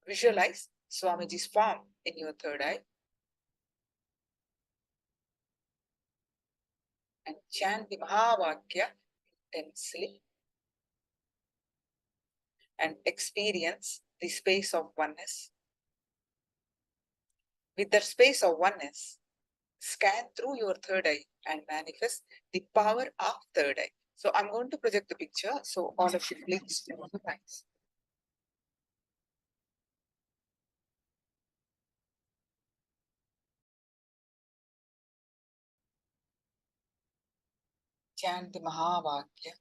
Visualize Swamiji's form in your third eye and chant the Mahavakya intensely and experience the space of oneness. With the space of oneness, scan through your third eye and manifest the power of third eye. So I'm going to project the picture. So all of you please close the eyes. Chant the Mahavakya.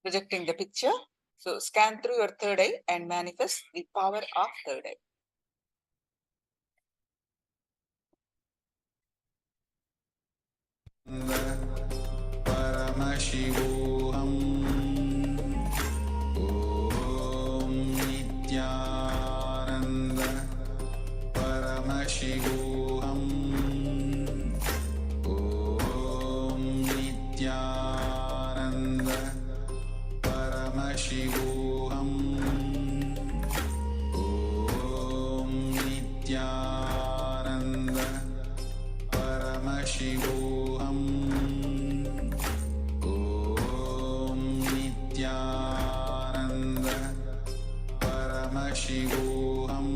Projecting the picture. So scan through your third eye and manifest the power of third eye. Paramashivoham Om Nithyananda Paramashivoham Om Nithyananda Paramashivoham Om Nithyananda Paramashivoham Paramashivoham Om Nithyananda Paramashivoham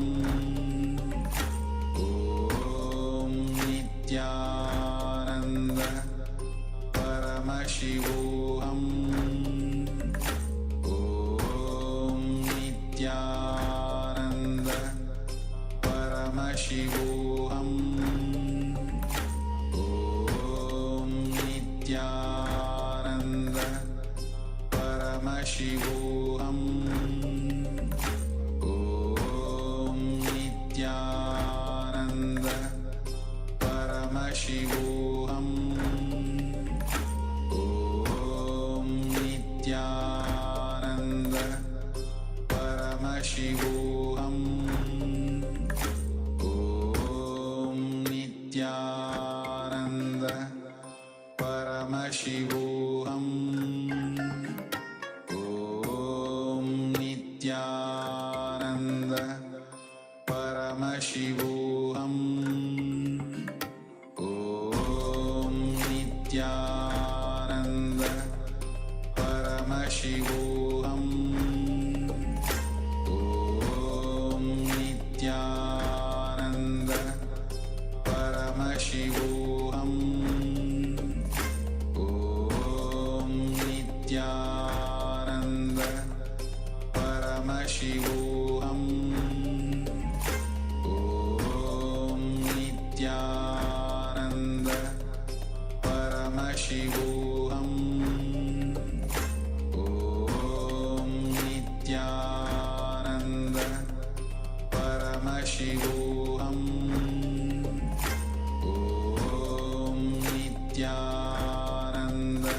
Om Nithyananda Paramashivoham Om Nithyananda Paramashivoham Paramashivoham Om Nithyananda Paramashivoham Om Nithyananda Paramashivoham Om Nithyananda Paramashivoham Nithyananda Paramashivoham Om Nithyananda Paramashivoham Om Nithyananda Paramashivoham Om Nithyananda Paramashivoham Om Nithyananda Paramashivoham Om Nithyananda Paramashivoham Om Nithyananda Paramashivoham Om Nithyananda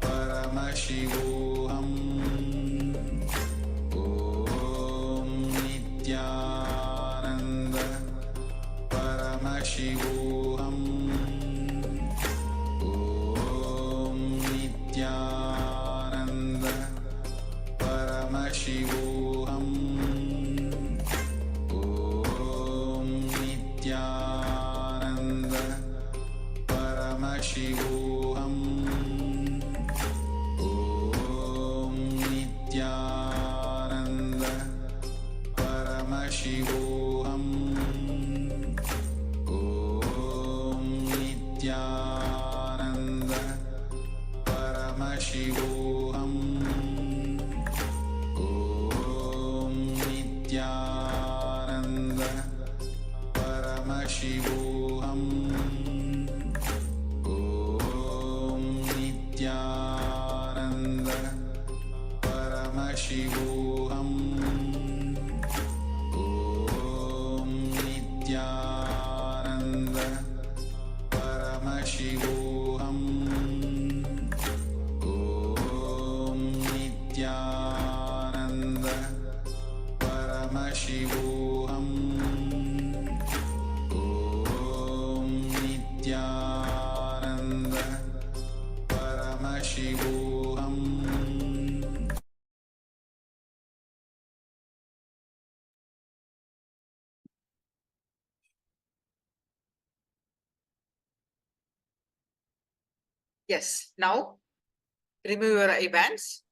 Paramashivoham Om Nithyananda Paramashivoham Om Nithyananda Paramashivoham Om Nithyananda Paramashivoham Om Nithyananda Paramashivoham Om Nithyananda Paramashivoham Om Nithyananda Paramashivoham Om Nithyananda Yes. Now, remove your eye bands.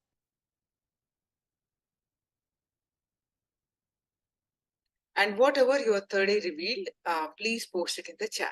And whatever your third eye revealed, please post it in the chat.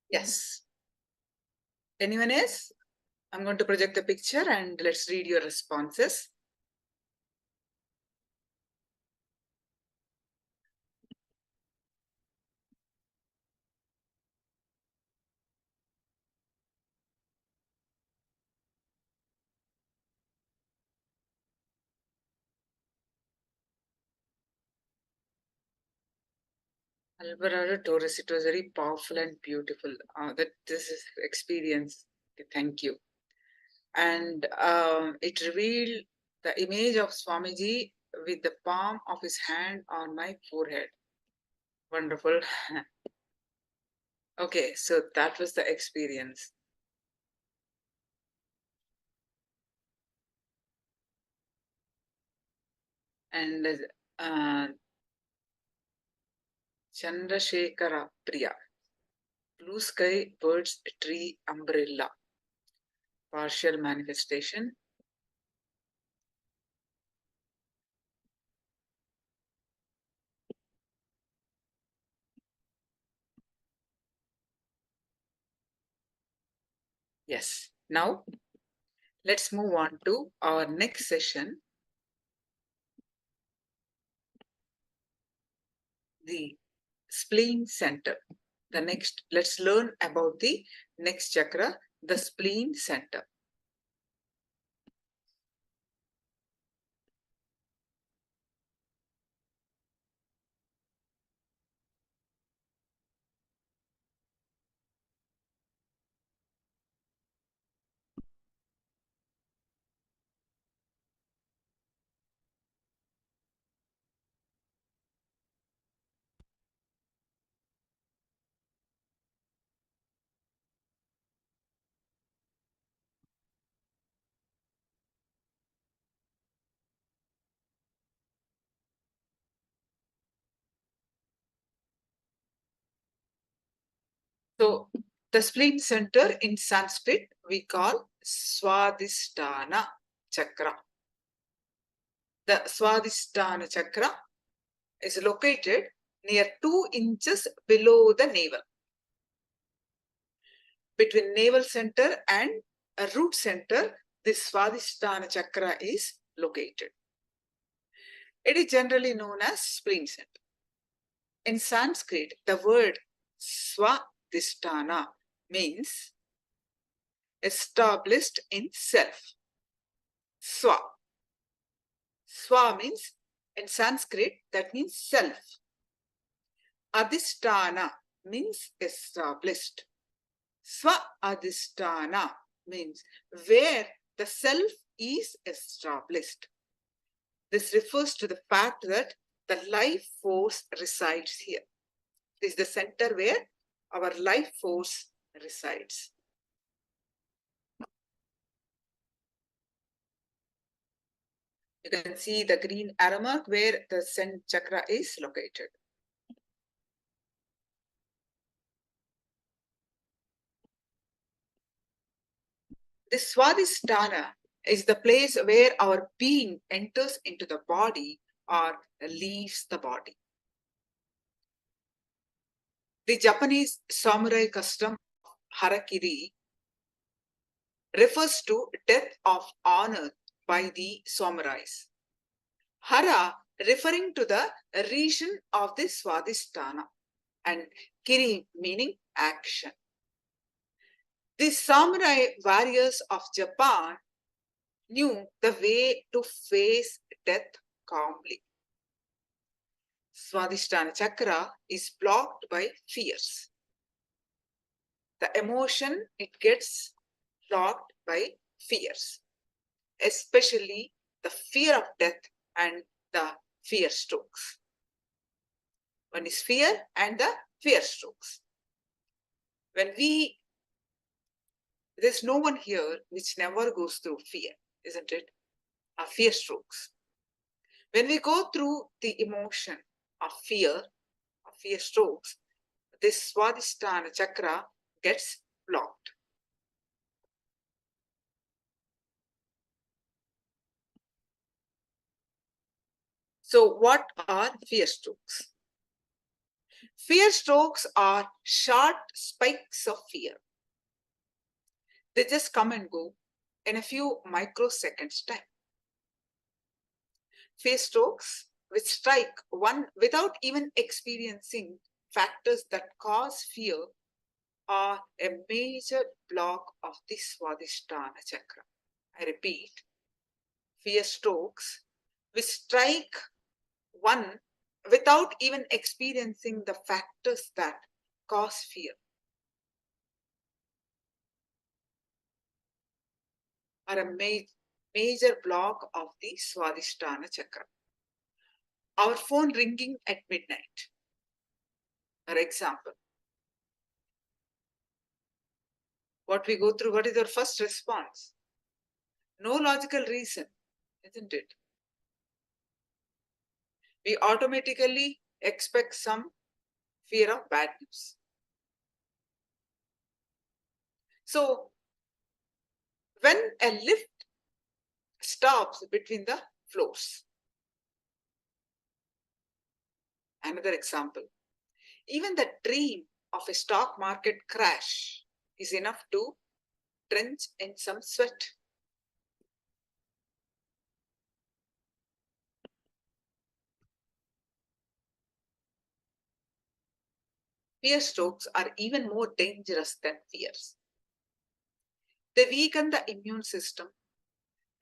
Yes. Anyone else? I'm going to project the picture and let's read your responses. Alvarado Torres, it was very powerful and beautiful. That this is experience. Okay, thank you. And it revealed the image of Swamiji with the palm of his hand on my forehead. Wonderful. Okay, so that was the experience. And Chandrasekhara Priya, blue sky, birds, tree, umbrella, partial manifestation. Yes. Now, let's move on to our next session, the spleen center. Let's learn about the next chakra, the spleen center. So, the spleen center in Sanskrit we call Swadhisthana chakra. The Swadhisthana chakra is located near 2 inches below the navel. Between navel center and a root center, this Swadhisthana chakra is located. It is generally known as spleen center. In Sanskrit, the word Swadhisthana means established in self. Swa. Swa means in Sanskrit, that means self. Adhisthana means established. Swa adhisthana means where the self is established. This refers to the fact that the life force resides here. This is the center where our life force resides. You can see the green arrow mark where the center chakra is located. This Swadhisthana is the place where our being enters into the body or leaves the body. The Japanese samurai custom harakiri refers to death of honor by the samurais. Hara referring to the region of the Swadhisthana and kiri meaning action. The samurai warriors of Japan knew the way to face death calmly. Swadhisthana chakra is blocked by fears. The emotion, it gets blocked by fears, especially the fear of death and the fear strokes. One is fear and the fear strokes. There's no one here which never goes through fear, isn't it? Fear strokes. When we go through the emotion of fear strokes, this Swadhisthana chakra gets blocked. So what are fear strokes? Fear strokes are short spikes of fear. They just come and go in a few microseconds time. Fear strokes which strike one without even experiencing factors that cause fear are a major block of the Swadhisthana chakra. I repeat, fear strokes which strike one without even experiencing the factors that cause fear are a major block of the Swadhisthana chakra. Our phone ringing at midnight, for example. What we go through, what is our first response? No logical reason, isn't it? We automatically expect some fear of bad news. So, when a lift stops between the floors, another example, even the dream of a stock market crash is enough to drench in some sweat. Fear strokes are even more dangerous than fears. They weaken the immune system,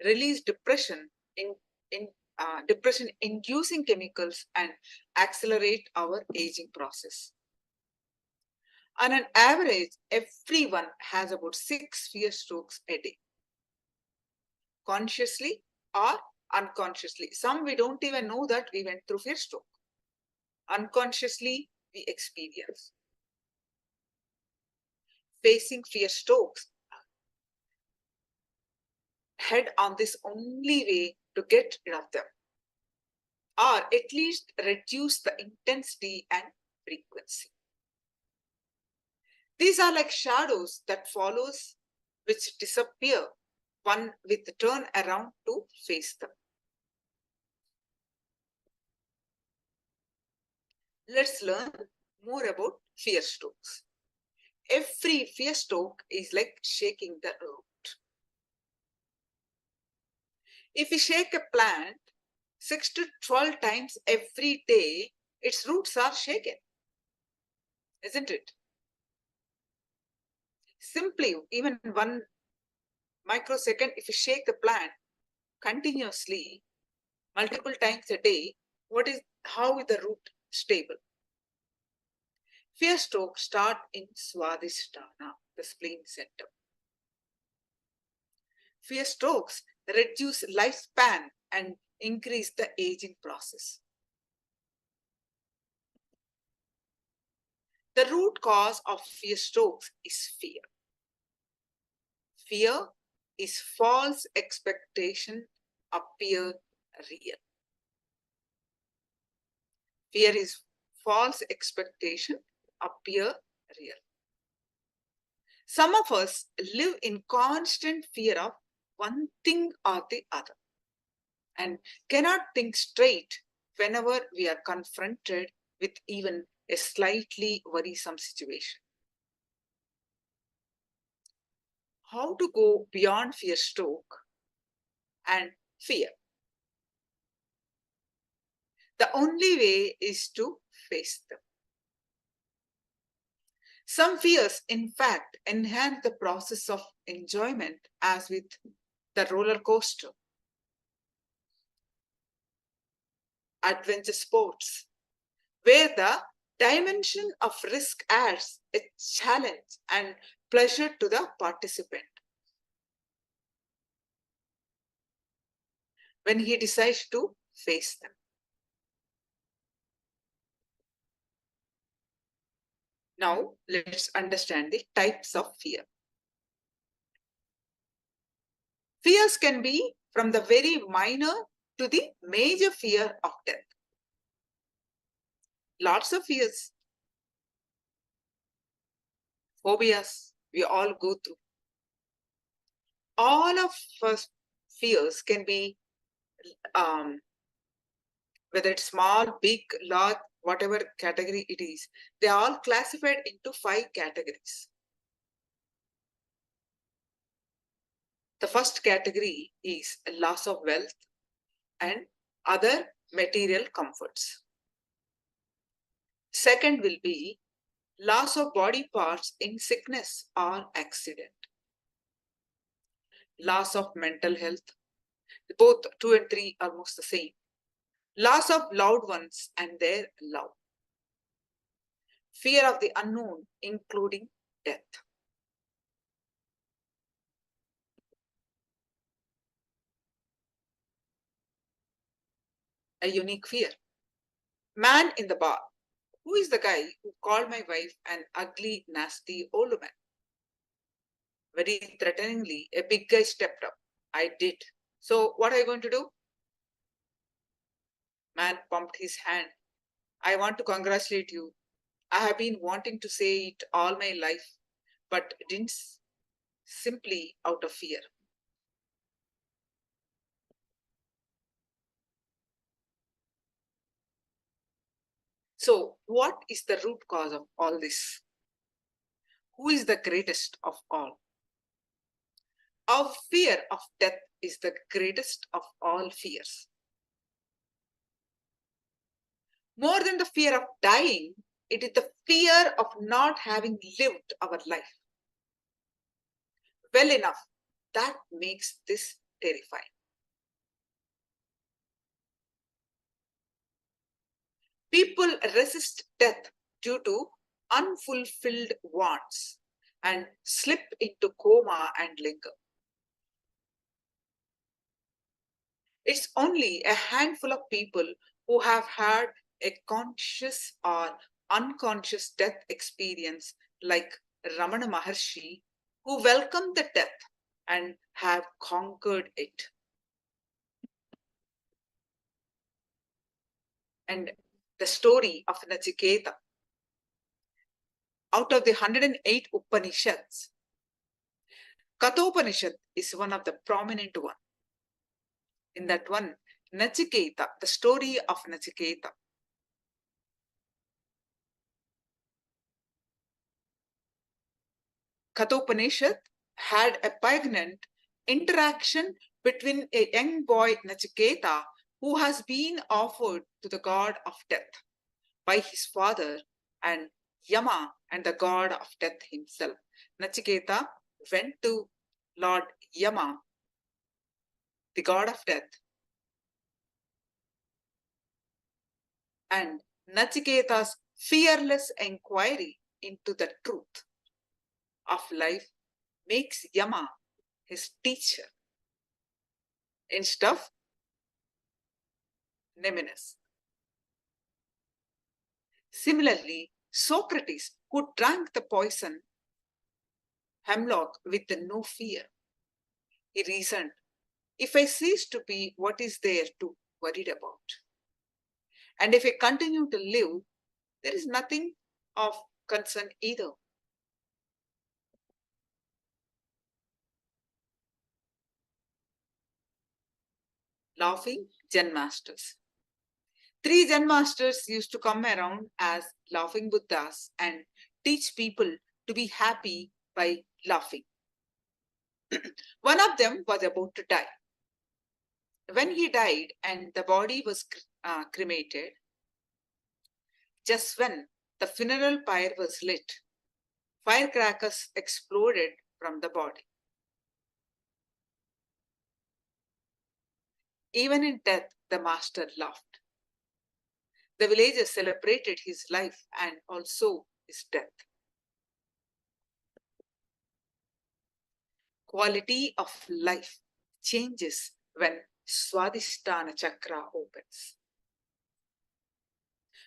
release depression-inducing chemicals, and accelerate our aging process. On an average, everyone has about 6 fear strokes a day, consciously or unconsciously. Some we don't even know that we went through fear stroke. Unconsciously, we experience. Facing fear strokes head on this only way to get rid of them, or at least reduce the intensity and frequency. These are like shadows that follows, which disappear one with the turn around to face them. Let's learn more about fear strokes. Every fear stroke is like shaking the root. If we shake a plant 6 to 12 times every day, its roots are shaken, isn't it? Simply, even 1 microsecond, if you shake the plant continuously, multiple times a day, how is the root stable? Fear strokes start in Swadhisthana, the spleen center. Fear strokes reduce lifespan and increase the aging process. The root cause of fear strokes is fear. Fear is false expectation appear real. Fear is false expectation appear real. Some of us live in constant fear of one thing or the other and cannot think straight whenever we are confronted with even a slightly worrisome situation. How to go beyond fear stroke and fear? The only way is to face them. Some fears, in fact, enhance the process of enjoyment, as with the roller coaster, adventure sports, where the dimension of risk adds a challenge and pleasure to the participant. When he decides to face them. Now, let's understand the types of fear. Fears can be from the very minor to the major fear of death. Lots of fears, phobias we all go through. All of us fears can be, whether it's small, big, large, whatever category it is, they are all classified into 5 categories. The first category is loss of wealth and other material comforts. Second will be loss of body parts in sickness or accident. Loss of mental health. Both 2 and 3 are almost the same. Loss of loved ones and their love. Fear of the unknown, including death. A unique fear. Man in the bar. Who is the guy who called my wife an ugly, nasty old woman? Very threateningly, a big guy stepped up. I did. So what are you going to do? Man pumped his hand. I want to congratulate you. I have been wanting to say it all my life, but didn't, simply out of fear. So what is the root cause of all this? Who is the greatest of all? Our fear of death is the greatest of all fears. More than the fear of dying, it is the fear of not having lived our life well enough that makes this terrifying. People resist death due to unfulfilled wants and slip into coma and linger. It's only a handful of people who have had a conscious or unconscious death experience, like Ramana Maharshi, who welcome the death and have conquered it. And the story of Nachiketa. Out of the 108 Upanishads, Kathopanishad is one of the prominent one. In that one, Nachiketa, the story of Nachiketa. Kathopanishad had a poignant interaction between a young boy Nachiketa, who has been offered to the god of death by his father, and Yama, and the god of death himself. Nachiketa went to Lord Yama, the god of death, and Nachiketa's fearless inquiry into the truth of life makes Yama his teacher. Instead of Nemesis. Similarly, Socrates, who drank the poison hemlock with no fear, he reasoned, if I cease to be, what is there to worry about? And if I continue to live, there is nothing of concern either. Laughing Zen masters. 3 Zen masters used to come around as laughing Buddhas and teach people to be happy by laughing. One of them was about to die. When he died and the body was cremated, just when the funeral pyre was lit, firecrackers exploded from the body. Even in death, the master laughed. The villagers celebrated his life and also his death. Quality of life changes when Swadhisthana chakra opens.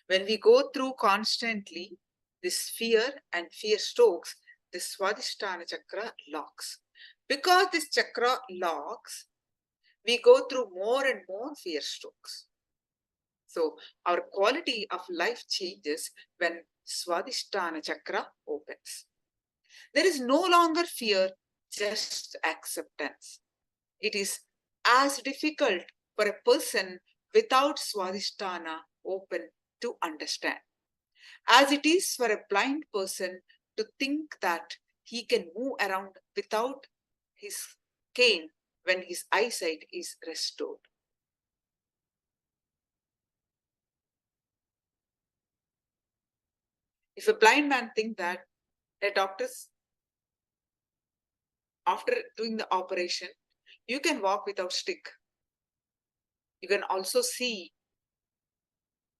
When we go through constantly this fear and fear strokes, this Swadhisthana chakra locks. Because this chakra locks, we go through more and more fear strokes. So our quality of life changes when Swadhisthana chakra opens. There is no longer fear, just acceptance. It is as difficult for a person without Swadhisthana open to understand as it is for a blind person to think that he can move around without his cane when his eyesight is restored. If a blind man thinks that a doctor's after doing the operation, you can walk without stick. You can also see,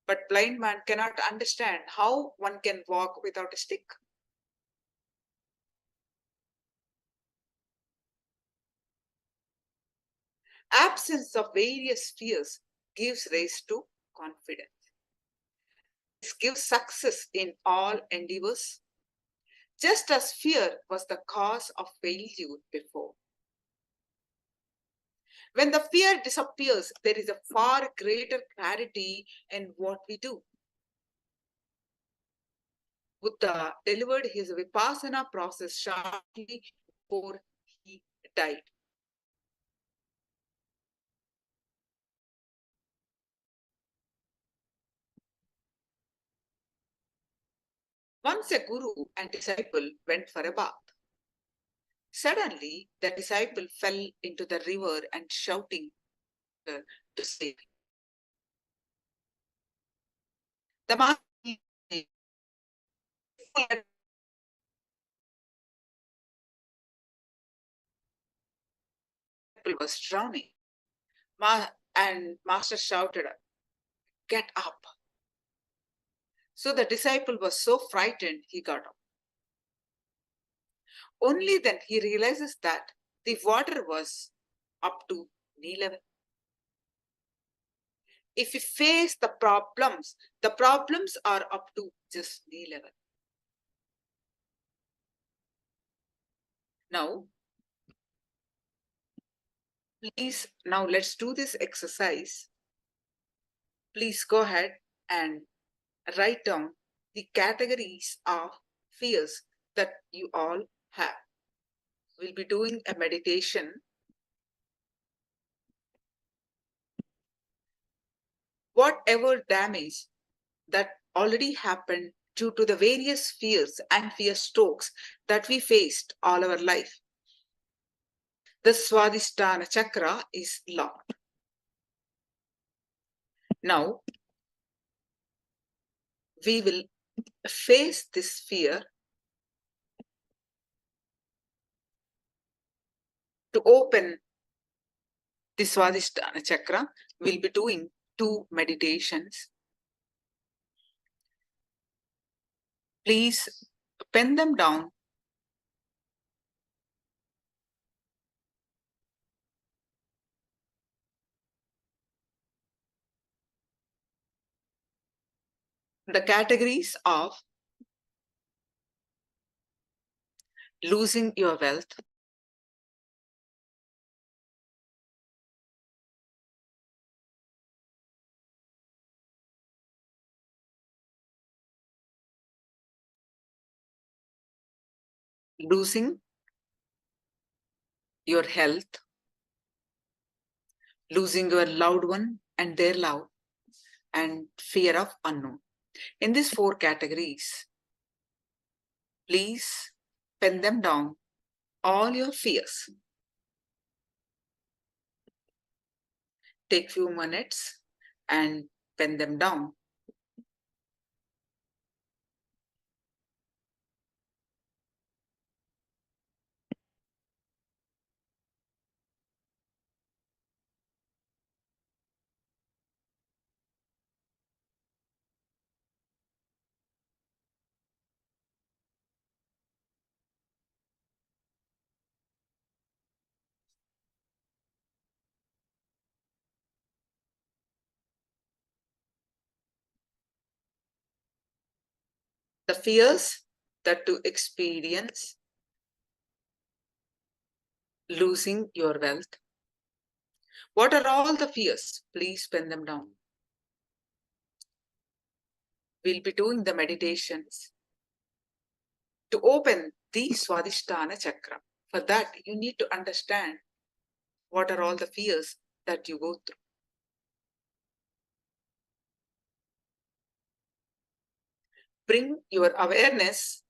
but blind man cannot understand how one can walk without a stick. Absence of various fears gives rise to confidence. This gives success in all endeavors, just as fear was the cause of failure before. When the fear disappears, there is a far greater clarity in what we do. Buddha delivered his Vipassana process shortly before he died. Once a guru and disciple went for a bath. Suddenly, the disciple fell into the river and shouting to save him. The master was drowning. And master shouted, "Get up." So the disciple was so frightened, he got up. Only then he realizes that the water was up to knee level. If we face the problems are up to just knee level. Now, now let's do this exercise. Please go ahead and write down the categories of fears that you all have. We'll be doing a meditation. Whatever damage that already happened due to the various fears and fear strokes that we faced all our life, the Swadhisthana chakra is locked. Now, we will face this fear to open the Swadhisthana chakra. We'll be doing 2 meditations. Please pen them down. the categories of losing your wealth, losing your health, losing your loved one and their love, and fear of unknown. In these four categories, please pen them down, all your fears. Take few minutes and pen them down. The fears that to experience losing your wealth. What are all the fears? Please pen them down. We'll be doing the meditations to open the Swadhisthana chakra. For that, you need to understand what are all the fears that you go through. Bring your awareness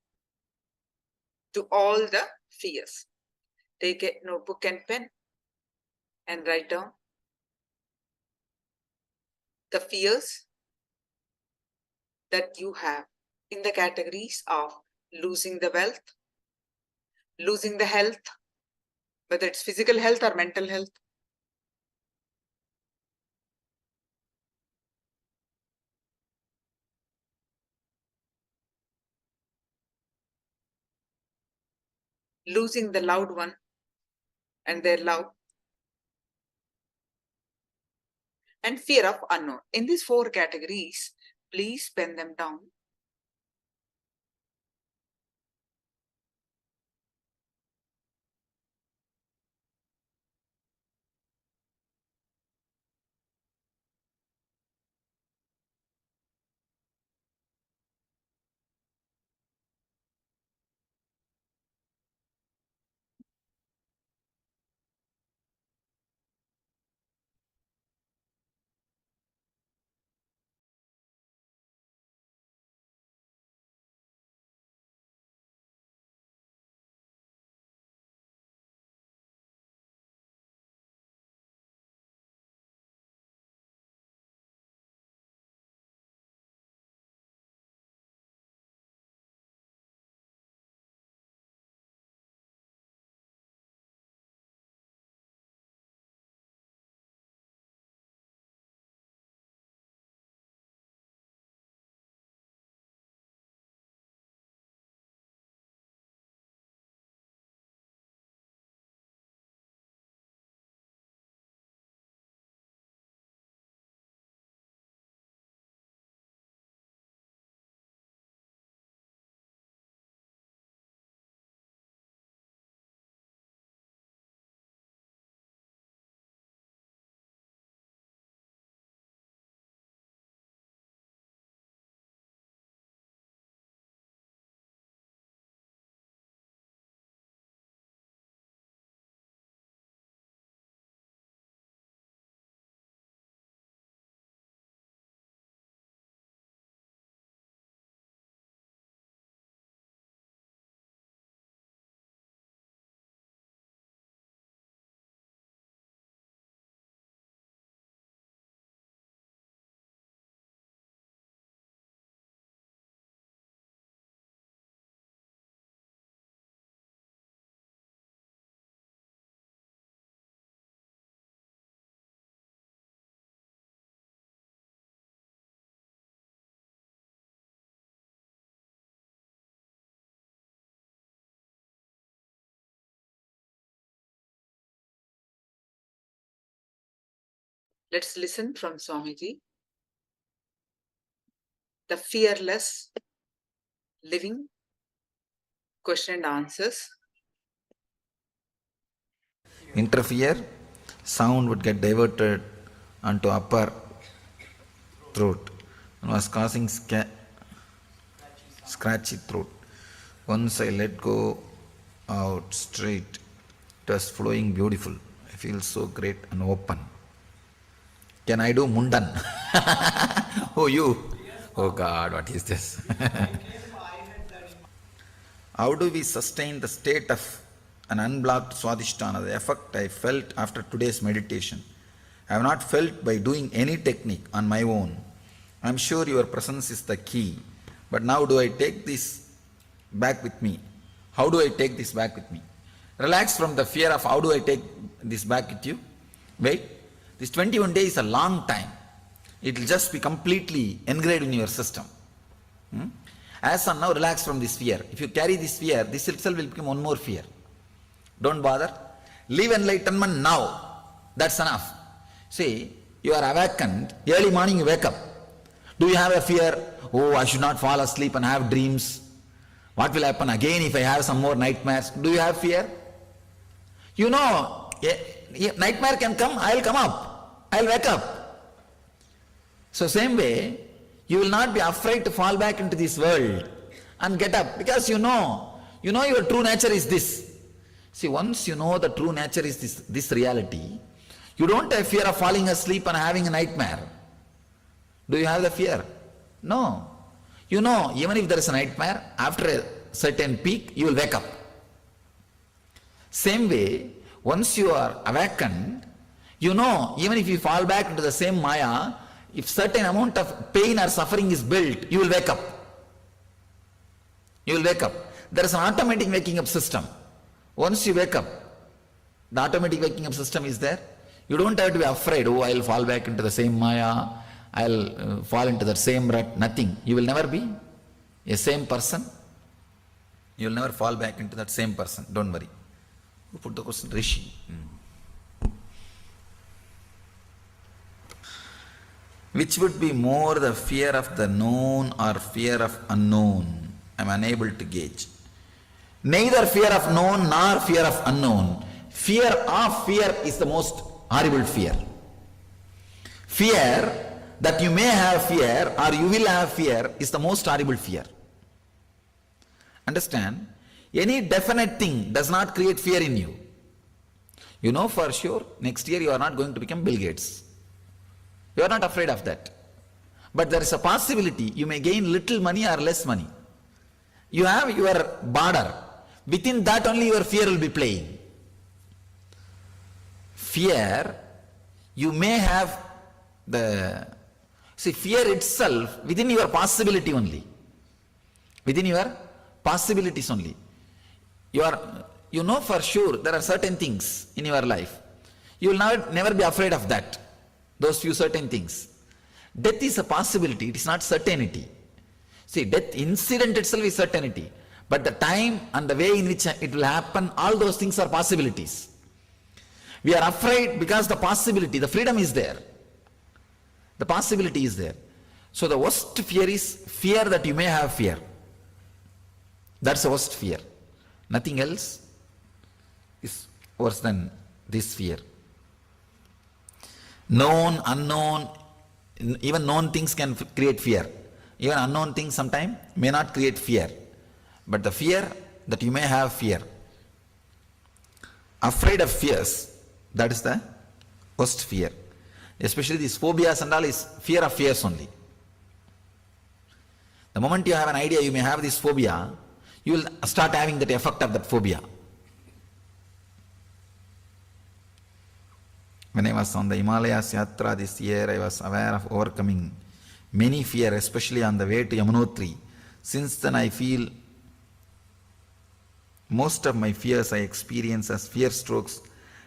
to all the fears. Take a notebook and pen and write down the fears that you have in the categories of losing the wealth, losing the health, whether it's physical health or mental health, losing the loved one and their love, and fear of unknown. In these four categories, please pen them down. Let's listen from Swamiji. the fearless living, question and answers. Interfere, sound would get diverted onto upper throat and was causing scratchy throat. Once I let go out straight, it was flowing beautiful. I feel so great and open. Can I do Mundan? Oh, you? Oh God, what is this? How do we sustain the state of an unblocked Swadhisthana, the effect I felt after today's meditation? I have not felt by doing any technique on my own. I am sure your presence is the key. But now do I take this back with me? How do I take this back with me? Relax from the fear of how do I take this back with you? Wait, this 21 days is a long time. It will just be completely engraved in your system. As of now, relax from this fear. If you carry this fear, this itself will become one more fear. Don't bother. Live enlightenment now. That's enough. See, you are awakened. Early morning you wake up. Do you have a fear? Oh, I should not fall asleep and have dreams. What will happen again if I have some more nightmares? Do you have fear? You know, nightmare can come, I'll come up. I'll wake up. So same way, you will not be afraid to fall back into this world and get up because you know your true nature is this. See, once you know the true nature is this reality, you don't have fear of falling asleep and having a nightmare. Do you have the fear? No. You know, even if there is a nightmare, after a certain peak, you will wake up. Same way, once you are awakened, you know, even if you fall back into the same Maya, if certain amount of pain or suffering is built, you will wake up. You will wake up. There is an automatic waking up system. Once you wake up, the automatic waking up system is there. You don't have to be afraid, oh, I will fall back into the same Maya, I will fall into the same rut. Nothing. You will never be a same person. You will never fall back into that same person. Don't worry. Who put the question? Rishi. Which would be more, the fear of the known or fear of unknown? I am unable to gauge. Neither fear of known nor fear of unknown. Fear of fear is the most horrible fear. Fear that you may have fear or you will have fear is the most horrible fear. Understand? Any definite thing does not create fear in you. You know for sure next year you are not going to become Bill Gates. You are not afraid of that. But there is a possibility you may gain little money or less money. You have your border. Within that only your fear will be playing. Fear, you may have fear itself within your possibility only. Within your possibilities only. You know for sure there are certain things in your life. You will never be afraid of that. Those few certain things. Death is a possibility, it is not certainty. See, death incident itself is certainty. But the time and the way in which it will happen, all those things are possibilities. We are afraid because the possibility, the freedom is there. The possibility is there. So the worst fear is fear that you may have fear. That's the worst fear. Nothing else is worse than this fear. Known, unknown, even known things can create fear. Even unknown things sometimes may not create fear. But the fear that you may have fear. Afraid of fears, that is the worst fear. Especially these phobias and all is fear of fears only. The moment you have an idea you may have this phobia, you will start having that effect of that phobia. When I was on the Himalayas Yatra this year, I was aware of overcoming many fear, especially on the way to Yamunotri. Since then I feel most of my fears I experience as fear strokes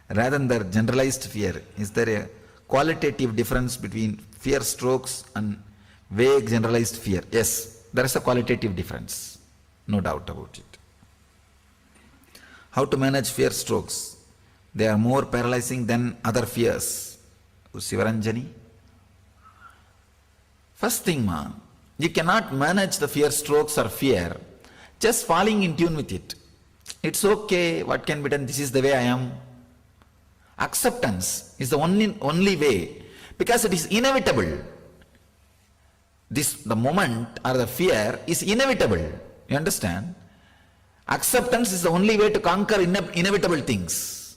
rather than the generalized fear. Is there a qualitative difference between fear strokes and vague generalized fear? Yes, there is a qualitative difference, no doubt about it. How to manage fear strokes? They are more paralyzing than other fears. Sivaranjani? First thing, You cannot manage the fear strokes or fear just falling in tune with it. It's okay, what can be done, this is the way I am. Acceptance is the only way, because it is inevitable. The moment or the fear is inevitable. You understand? Acceptance is the only way to conquer inevitable things.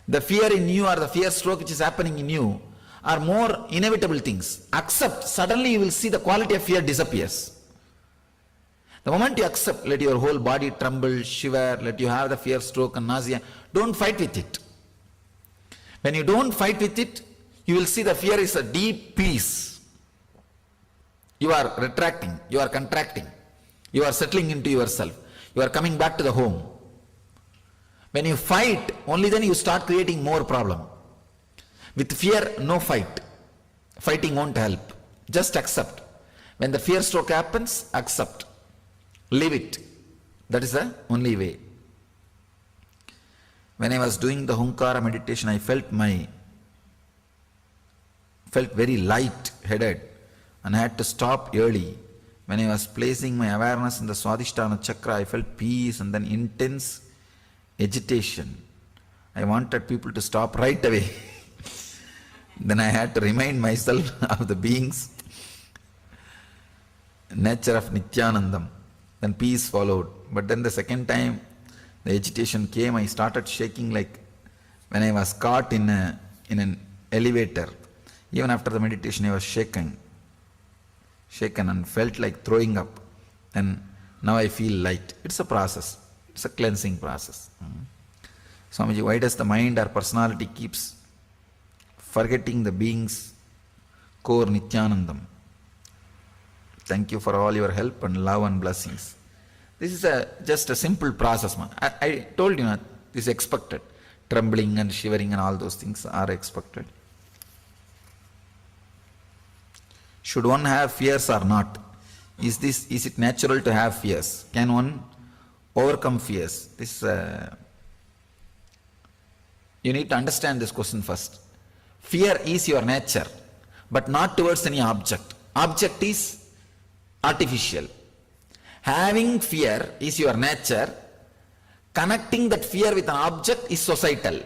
The fear in you or the fear stroke which is happening in you are more inevitable things. Accept, suddenly you will see the quality of fear disappears. The moment you accept, let your whole body tremble, shiver, let you have the fear stroke and nausea. Don't fight with it. When you don't fight with it, you will see the fear is a deep peace. You are retracting, you are contracting, you are settling into yourself, you are coming back to the home. When you fight, only then you start creating more problem. With fear, no fight. Fighting won't help. Just accept. When the fear stroke happens, accept. Leave it. That is the only way. When I was doing the Hunkara meditation, I felt very light-headed and I had to stop early. When I was placing my awareness in the Swadhisthana chakra, I felt peace and then intense agitation. I wanted people to stop right away. Then I had to remind myself of the being's nature of Nithyanandam. Then peace followed. But then the second time the agitation came, I started shaking like when I was caught in an elevator. Even after the meditation, I was shaken and felt like throwing up. And now I feel light. It's a process. It's a cleansing process. Swamiji, why does the mind or personality keeps forgetting the being's core Nithyanandam? Thank you for all your help and love and blessings. This is just a simple process. I told you, this is expected. Trembling and shivering and all those things are expected. Should one have fears or not? Is it natural to have fears? Can one overcome fears? You need to understand this question first. Fear is your nature, but not towards any object. Object is artificial. Having fear is your nature. Connecting that fear with an object is societal.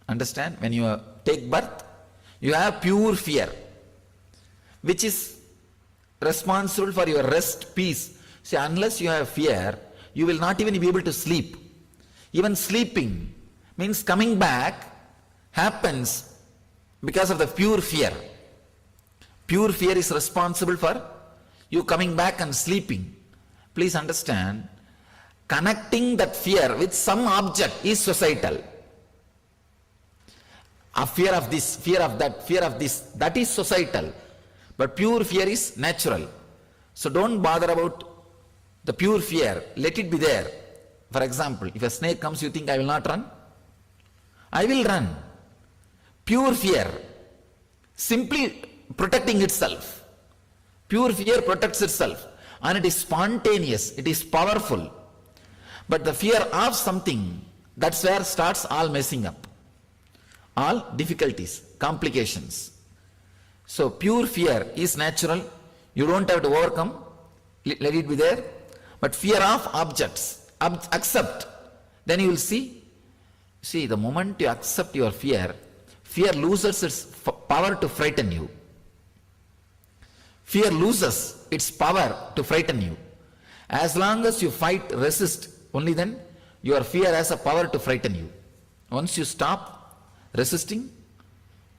Understand? When you take birth, you have pure fear, which is responsible for your rest, peace. See, unless you have fear, you will not even be able to sleep. Even sleeping means coming back happens because of the pure fear. Pure fear is responsible for you coming back and sleeping. Please understand, connecting that fear with some object is societal. A fear of this, fear of that, fear of this, that is societal. But pure fear is natural. So don't bother about the pure fear. Let it be there. For example, if a snake comes, you think I will not run? I will run. Pure fear, simply protecting itself. Pure fear protects itself and it is spontaneous, it is powerful. But the fear of something, that's where starts all messing up. All difficulties, complications. So pure fear is natural, you don't have to overcome, let it be there. But fear of objects, accept, then you will see, the moment you accept your fear, fear loses its power to frighten you. Fear loses its power to frighten you. As long as you fight, resist, only then your fear has a power to frighten you. Once you stop resisting,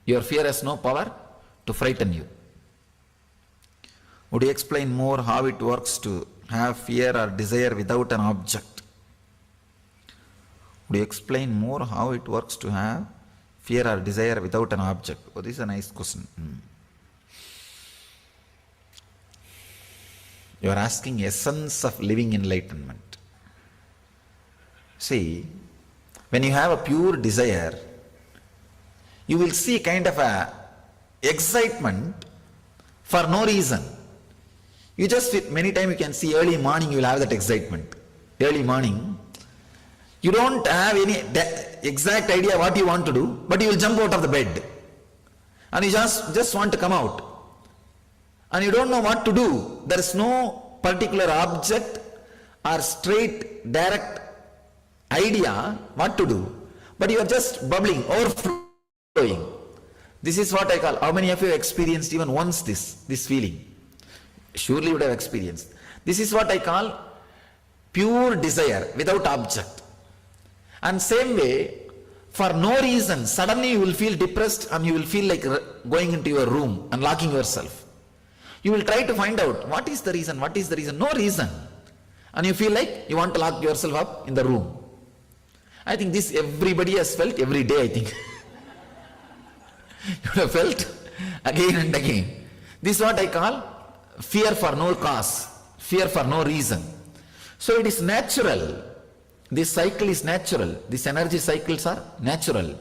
your fear has no power to frighten you. Would you explain more how it works to have fear or desire without an object? Would you explain more how it works to have fear or desire without an object? Oh, this is a nice question. You are asking essence of living enlightenment. See, when you have a pure desire, you will see kind of a excitement for no reason. You just, many times you can see early morning you will have that excitement. Early morning, you don't have any exact idea what you want to do, but you will jump out of the bed. And you just want to come out. and you don't know what to do. There is no particular object or straight, direct idea what to do, but you are just bubbling, overflowing. This is what I call, how many of you have experienced even once this feeling? Surely you would have experienced. This is what I call pure desire without object. And same way, for no reason, suddenly you will feel depressed and you will feel like going into your room and locking yourself. You will try to find out what is the reason, no reason. And you feel like you want to lock yourself up in the room. I think this everybody has felt every day, I think. You have felt again and again. This is what I call fear for no cause, fear for no reason. So it is natural. This cycle is natural. These energy cycles are natural.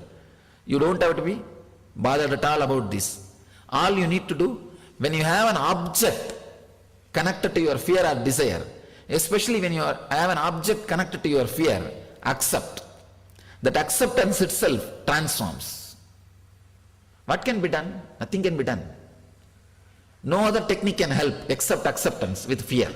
You don't have to be bothered at all about this. All you need to do, when you have an object connected to your fear or desire, especially when you have an object connected to your fear, accept. That acceptance itself transforms. What can be done? Nothing can be done. No other technique can help except acceptance with fear.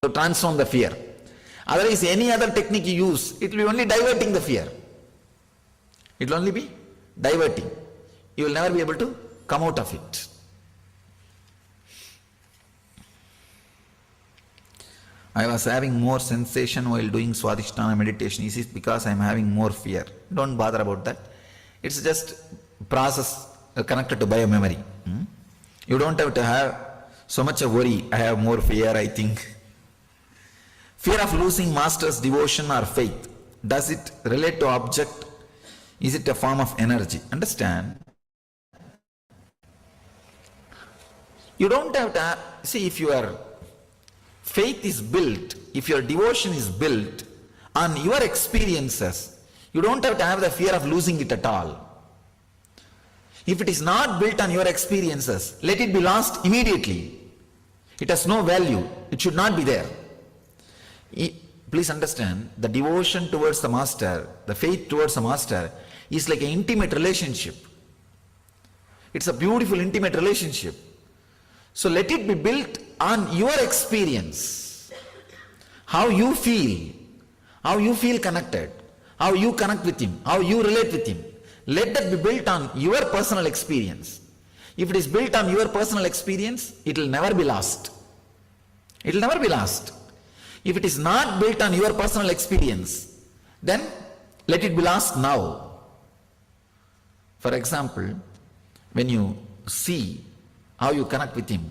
To transform the fear. Otherwise, any other technique you use, it will be only diverting the fear. It will only be diverting. You will never be able to come out of it. I was having more sensation while doing Swadhisthana meditation. Is it because I am having more fear? Don't bother about that. It's just process connected to biomemory. You don't have to have so much of worry. I have more fear, I think. Fear of losing master's devotion or faith. Does it relate to object? Is it a form of energy? Understand? You don't have to see, if your faith is built, if your devotion is built on your experiences, you don't have to have the fear of losing it at all. If it is not built on your experiences, let it be lost immediately. It has no value. It should not be there. Please understand, the devotion towards the master, the faith towards the master is like an intimate relationship. It's a beautiful intimate relationship. So let it be built on your experience. How you feel connected, how you connect with him, how you relate with him. Let that be built on your personal experience. If it is built on your personal experience, it will never be lost. It will never be lost. If it is not built on your personal experience, then let it be lost now. For example, when you see how you connect with him,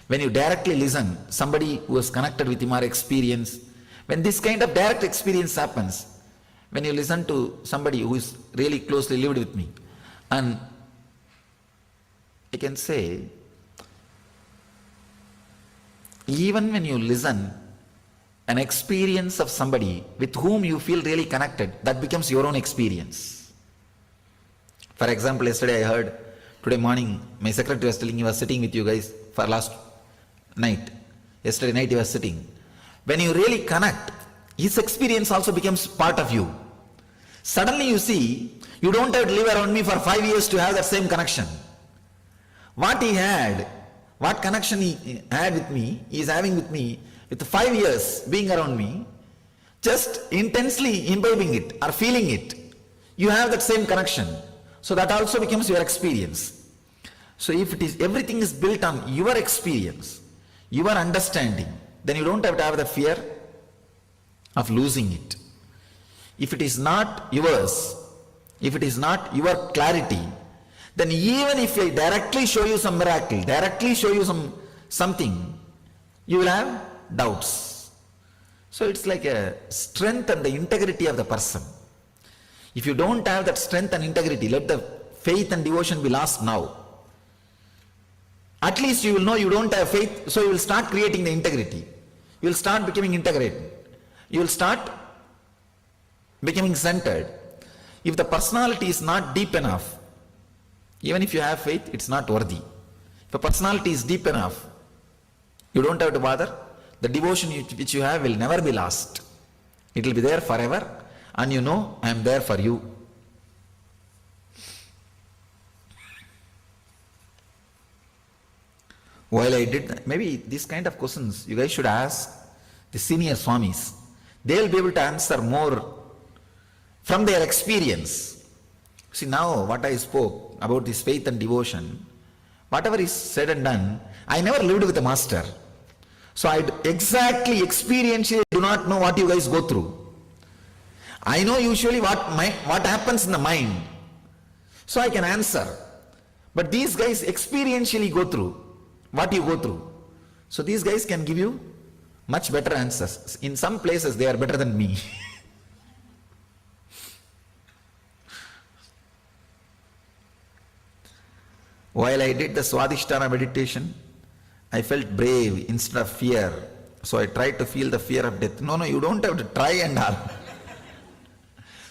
when you directly listen, somebody who is connected with him or experience, when this kind of direct experience happens, when you listen to somebody who is really closely lived with me, and I can say, even when you listen an experience of somebody with whom you feel really connected, that becomes your own experience. For example, yesterday I heard, today morning, my secretary was telling he was sitting with you guys for last night. Yesterday night he was sitting. When you really connect, his experience also becomes part of you. Suddenly you see, you don't have to live around me for 5 years to have that same connection. What he had, what connection he had with me, he is having with me, with 5 years being around me, just intensely imbibing it or feeling it, you have that same connection. So that also becomes your experience. So if it is, everything is built on your experience, your understanding, then you don't have to have the fear of losing it. If it is not yours, if it is not your clarity, then even if I directly show you some miracle, directly show you something, you will have doubts. So it's like a strength and the integrity of the person. If you don't have that strength and integrity, let the faith and devotion be lost now. At least you will know you don't have faith, so you will start creating the integrity. You will start becoming integrated. You will start becoming centered. If the personality is not deep enough, even if you have faith, it's not worthy. If the personality is deep enough, you don't have to bother. The devotion which you have will never be lost. It will be there forever, and you know I am there for you. While I did, maybe these kind of questions you guys should ask the senior Swamis. They will be able to answer more from their experience. See, now what I spoke about this faith and devotion, whatever is said and done, I never lived with a master. So I exactly experientially do not know what you guys go through. I know usually what happens in the mind. So I can answer. But these guys experientially go through what you go through. So these guys can give you much better answers. In some places they are better than me. While I did the Swadhisthana meditation, I felt brave instead of fear. So I tried to feel the fear of death. No, you don't have to try and all.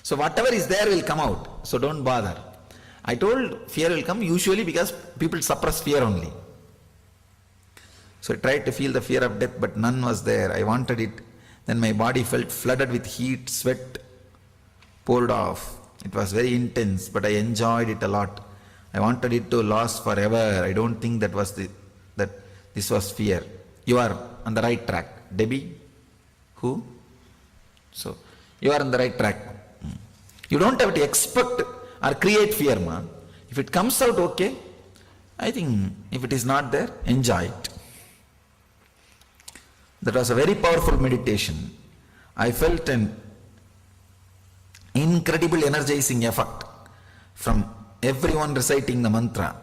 So whatever is there will come out. So don't bother. I told fear will come usually because people suppress fear only. So I tried to feel the fear of death, but none was there. I wanted it. Then my body felt flooded with heat, sweat poured off. It was very intense, but I enjoyed it a lot. I wanted it to last forever. I don't think that this was fear. You are on the right track. Debbie? Who? So, you are on the right track. You don't have to expect or create fear, man. If it comes out, okay. I think if it is not there, enjoy it. That was a very powerful meditation. I felt an incredible energizing effect from everyone reciting the mantra.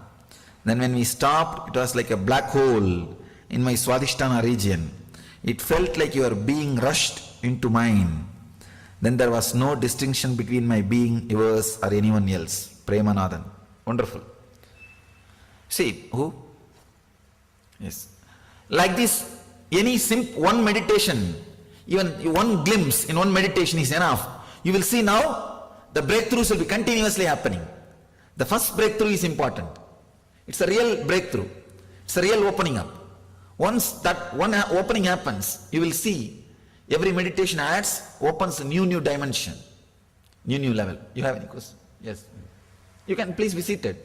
Then when we stopped, it was like a black hole in my Swadhisthana region. It felt like you are being rushed into mine. Then there was no distinction between my being, yours, or anyone else. Premanathan. Wonderful. See, who? Yes. Like this, any one meditation, even one glimpse in one meditation is enough. You will see now the breakthroughs will be continuously happening. The first breakthrough is important. It's a real breakthrough. It's a real opening up. Once that one opening happens, you will see every meditation opens a new dimension, new level. You have any question? Yes. You can please be seated.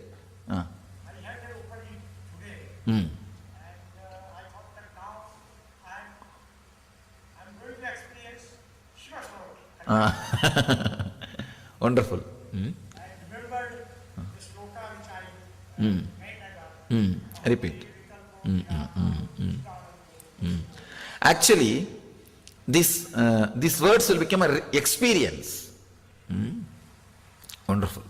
I had an opening today, and I thought that now I'm going to experience Shiva Swarup. Wonderful. I remembered the sloka which I made Repeat. Actually, these words will become an experience. Wonderful.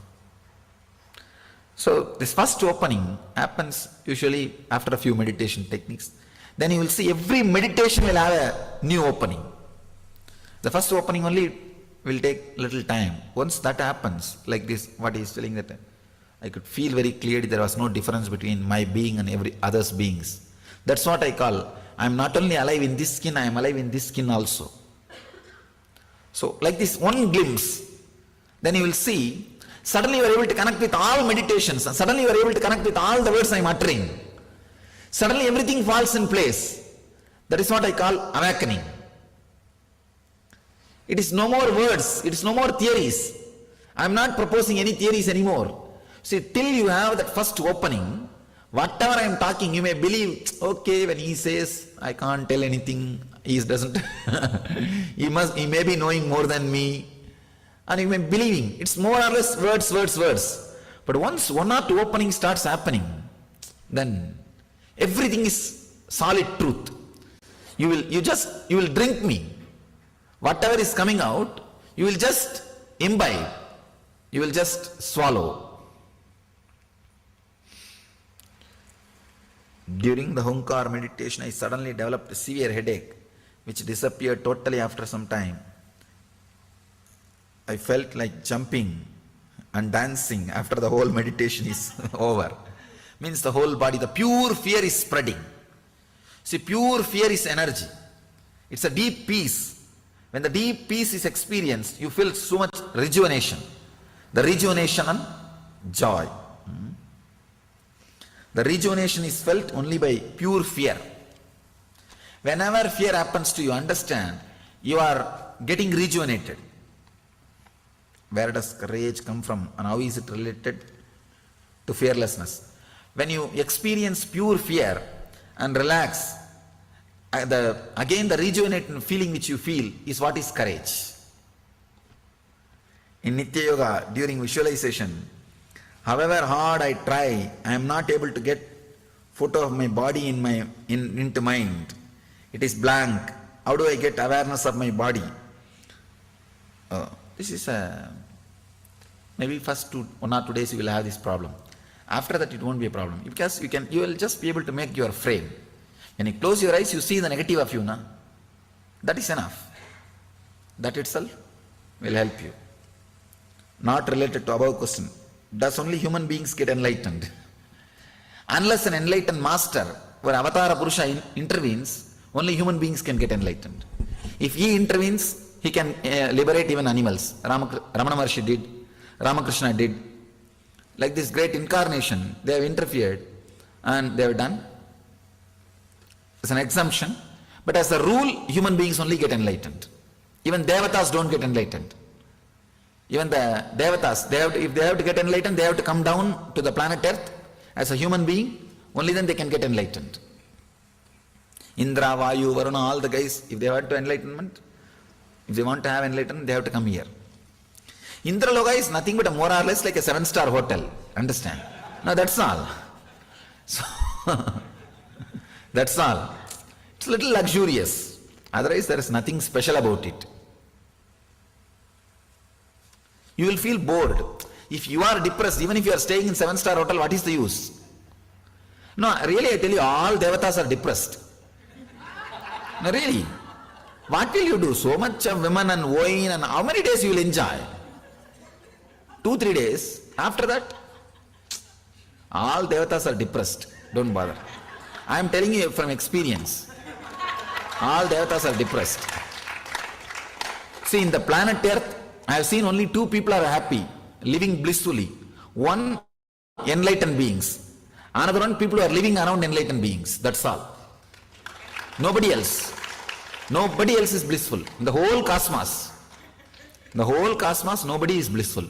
So this first opening happens usually after a few meditation techniques. Then you will see every meditation will have a new opening. The first opening only will take little time. Once that happens, like this, what he is telling that, I could feel very clearly there was no difference between my being and every other's beings. That's what I call, I am not only alive in this skin, I am alive in this skin also. So like this one glimpse, then you will see, suddenly you are able to connect with all meditations, and suddenly you are able to connect with all the words I am uttering. Suddenly everything falls in place. That is what I call awakening. It is no more words, it is no more theories. I am not proposing any theories anymore. See, till you have that first opening, whatever I am talking, you may believe, okay, when he says, I can't tell anything, he doesn't, he may be knowing more than me, and you may be believing, it's more or less words. But once one or two openings starts happening, then everything is solid truth. You will drink me. Whatever is coming out, you will just imbibe. You will just swallow. During the Hunkar meditation, I suddenly developed a severe headache, which disappeared totally after some time. I felt like jumping and dancing after the whole meditation is over. Means the whole body, the pure fear is spreading. See, pure fear is energy. It's a deep peace. When the deep peace is experienced, you feel so much rejuvenation. The rejuvenation and joy. The rejuvenation is felt only by pure fear. Whenever fear happens to you, understand, you are getting rejuvenated. Where does courage come from and how is it related to fearlessness? When you experience pure fear and relax, again the rejuvenating feeling which you feel is what is courage. In Nitya Yoga, during visualization, however hard I try, I am not able to get photo of my body into mind. It is blank. How do I get awareness of my body? This is maybe first 1 or 2 days you will have this problem. After that it won't be a problem, because you will just be able to make your frame. When you close your eyes, you see the negative of you, na? That is enough. That itself will help you. Not related to above question. Does only human beings get enlightened? Unless an enlightened master or Avatara Purusha intervenes, only human beings can get enlightened. If he intervenes, he can liberate even animals. Ramana Maharshi did, Ramakrishna did. Like this great incarnation, they have interfered and they have done. It's an exemption, but as a rule, human beings only get enlightened. Even Devatas don't get enlightened. Even the Devatas, if they have to get enlightened, they have to come down to the planet Earth as a human being, only then they can get enlightened. Indra, Vayu, Varuna, all the guys, if they want to enlightenment, if they want to have enlightenment, they have to come here. Indraloka is nothing but more or less like a 7-star hotel. Understand? Now that's all. So, that's all. It's a little luxurious. Otherwise there is nothing special about it. You will feel bored. If you are depressed, even if you are staying in 7-star hotel, what is the use? No, really I tell you, all devatas are depressed. No, really. What will you do? So much of women and wine, and how many days you will enjoy? 2-3 days. After that, all devatas are depressed. Don't bother. I am telling you from experience. All devatas are depressed. See, in the planet Earth, I have seen only 2 people are happy, living blissfully. One, enlightened beings. Another one, people who are living around enlightened beings. That's all. Nobody else. Nobody else is blissful. In the whole cosmos. In the whole cosmos, nobody is blissful.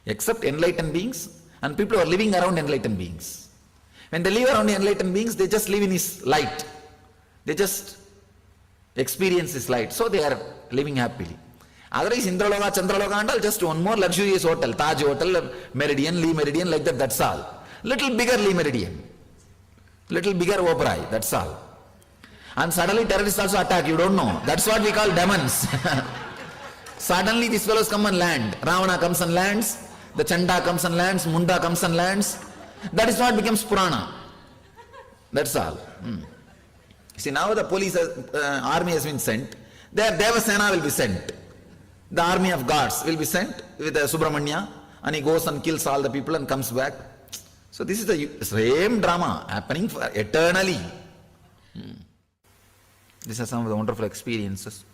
Except enlightened beings and people who are living around enlightened beings. When they live around enlightened beings, they just live in his light. They just experience his light. So they are living happily. Otherwise, Indraloka, Chandraloka and all, just one more luxurious hotel. Taj Hotel, Meridian, Lee Meridian, like that, that's all. Little bigger Lee Meridian. Little bigger Oberoi, that's all. And suddenly terrorists also attack, you don't know. That's what we call demons. Suddenly these fellows come and land. Ravana comes and lands. The Chanda comes and lands. Munda comes and lands. That is what becomes Purana. That's all. See, now the police army has been sent. Their Devasena will be sent. The army of gods will be sent with the Subramanya. and he goes and kills all the people and comes back. So this is the same drama happening for eternally. These are some of the wonderful experiences.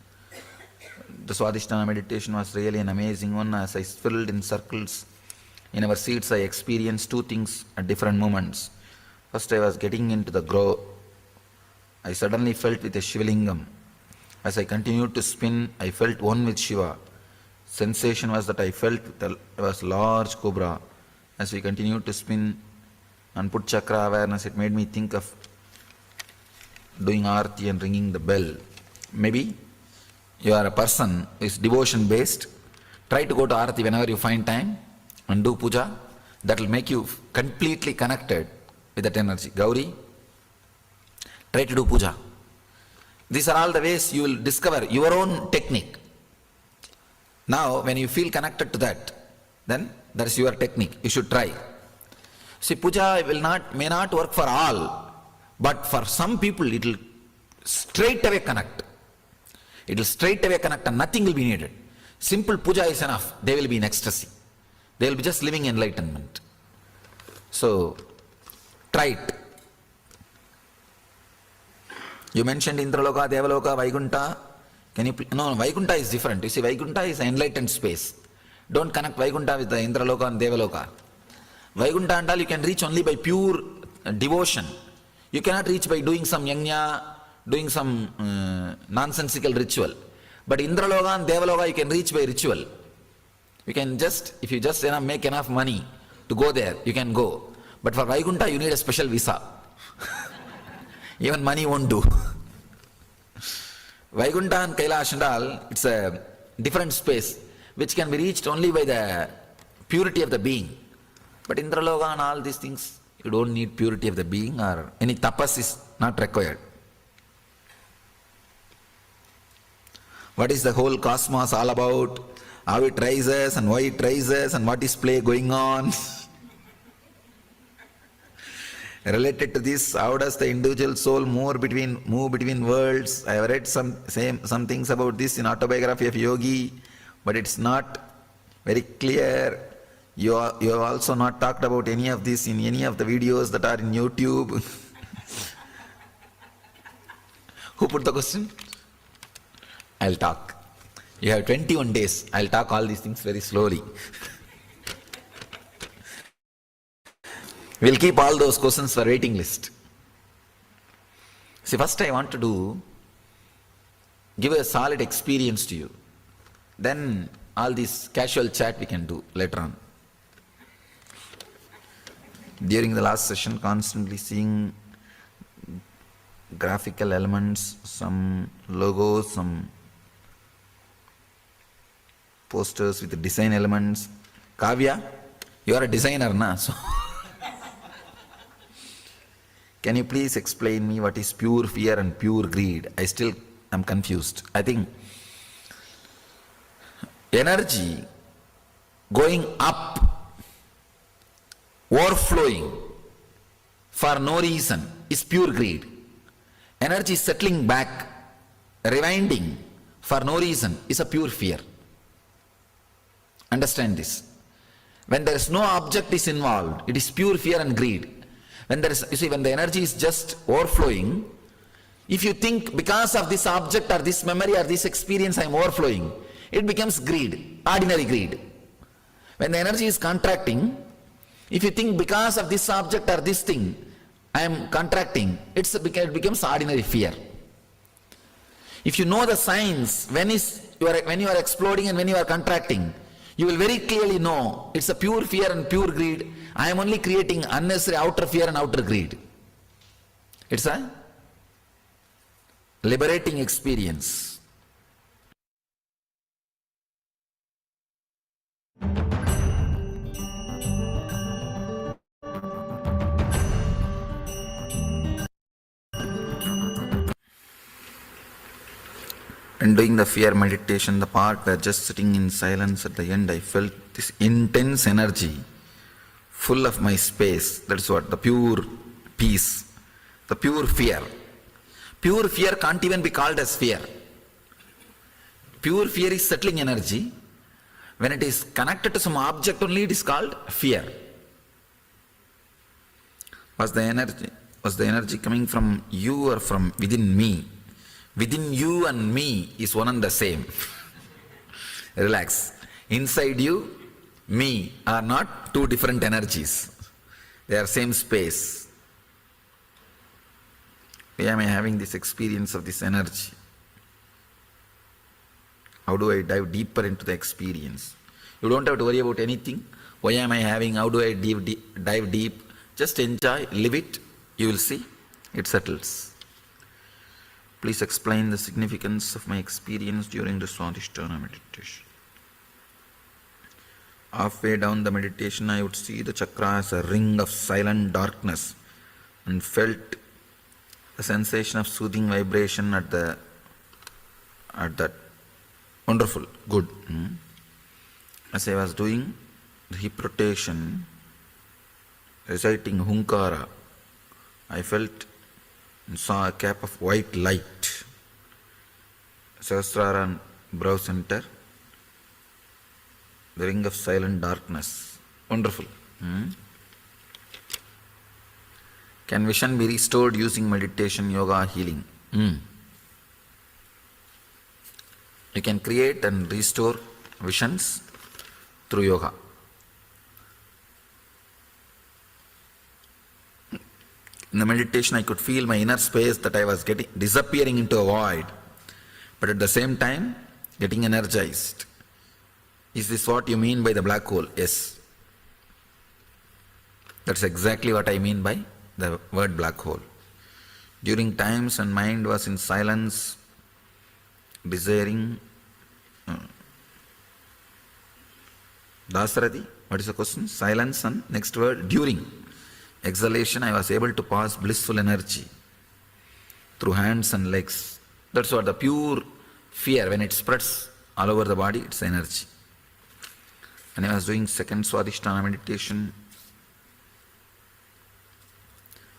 The Swadhisthana meditation was really an amazing one. As I filled in circles in our seats, I experienced two things at different moments. First, I was getting into the grove. I suddenly felt with a Shivalingam. As I continued to spin, I felt one with Shiva. Sensation was that I felt there was large cobra. As we continued to spin and put chakra awareness, it made me think of doing arati and ringing the bell. Maybe you are a person who is devotion based. Try to go to arati whenever you find time and do puja. That will make you completely connected with that energy. Gauri, try to do puja. These are all the ways you will discover your own technique. Now, when you feel connected to that, then that is your technique. You should try. See, puja may not work for all, but for some people it will straight away connect. It will straight away connect and nothing will be needed. Simple puja is enough. They will be in ecstasy. They will be just living enlightenment. So, try it. You mentioned Indraloka, Devaloka, Vaikuntha. No, Vaikuntha is different. You see, Vaikuntha is an enlightened space. Don't connect Vaikuntha with the Indraloka and Devaloka. Vaikuntha and all you can reach only by pure devotion. You cannot reach by doing some yajna, doing some nonsensical ritual. But Indraloka and Devaloka you can reach by ritual. You can just, if you just make enough money to go there, you can go. But for Vaikuntha you need a special visa. Even money won't do. Vaikuntha and Kailasa and all, it's a different space which can be reached only by the purity of the being. But Indraloka and all these things, you don't need purity of the being or any tapas is not required. What is the whole cosmos all about? How it rises and why it rises and what is play going on? Related to this, how does the individual soul move between worlds? I have read some things about this in Autobiography of Yogi, but it's not very clear. You have also not talked about any of this in any of the videos that are in YouTube. Who put the question? I'll talk. You have 21 days. I'll talk all these things very slowly. We'll keep all those questions for waiting list. See, first I want to give a solid experience to you. Then all this casual chat we can do later on. During the last session, constantly seeing graphical elements, some logos, some posters with the design elements. Kavya, you are a designer, na? So can you please explain me what is pure fear and pure greed? I still am confused. I think energy going up, overflowing for no reason is pure greed. Energy settling back, rewinding for no reason is a pure fear. Understand this. When there is no object is involved, it is pure fear and greed. When there is, you see, when the energy is just overflowing, if you think because of this object or this memory or this experience I am overflowing, it becomes greed, ordinary greed. When the energy is contracting, if you think because of this object or this thing I am contracting, it becomes ordinary fear. If you know the signs, when you are exploding and when you are contracting, you will very clearly know it's a pure fear and pure greed. I am only creating unnecessary outer fear and outer greed. It's a liberating experience. And doing the fear meditation, the part where just sitting in silence at the end, I felt this intense energy full of my space. That's what, the pure peace, the pure fear. Pure fear can't even be called as fear. Pure fear is settling energy, When it is connected to some object only, it is called fear. Was the energy coming from you or from within me? Within you and me is one and the same. Relax. Inside you, me are not two different energies. They are same space. Why am I having this experience of this energy? How do I dive deeper into the experience? You don't have to worry about anything. Why am I having? How do I dive deep? Just enjoy, live it. You will see, it settles. Please explain the significance of my experience during the Swadhisthana meditation. Halfway down the meditation, I would see the chakra as a ring of silent darkness and felt the sensation of soothing vibration at that. Wonderful, good. As I was doing the hip rotation, reciting Hunkara, I felt and saw a cap of white light. Sahasrara and brow center, the ring of silent darkness. Wonderful. Can vision be restored using meditation, yoga, healing? You can create and restore visions through yoga. In the meditation, I could feel my inner space that I was getting disappearing into a void, but at the same time getting energized. Is this what you mean by the black hole? Yes. That's exactly what I mean by the word black hole. During times when mind was in silence, desiring. Dasarati, what is the question? Silence and next word, during exhalation, I was able to pass blissful energy through hands and legs. That's what the pure fear, when it spreads all over the body, it's energy. When I was doing second Swadhisthana meditation,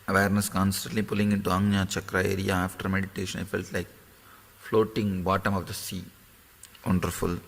awareness constantly pulling into Ajna chakra area. After meditation, I felt like floating bottom of the sea. Wonderful.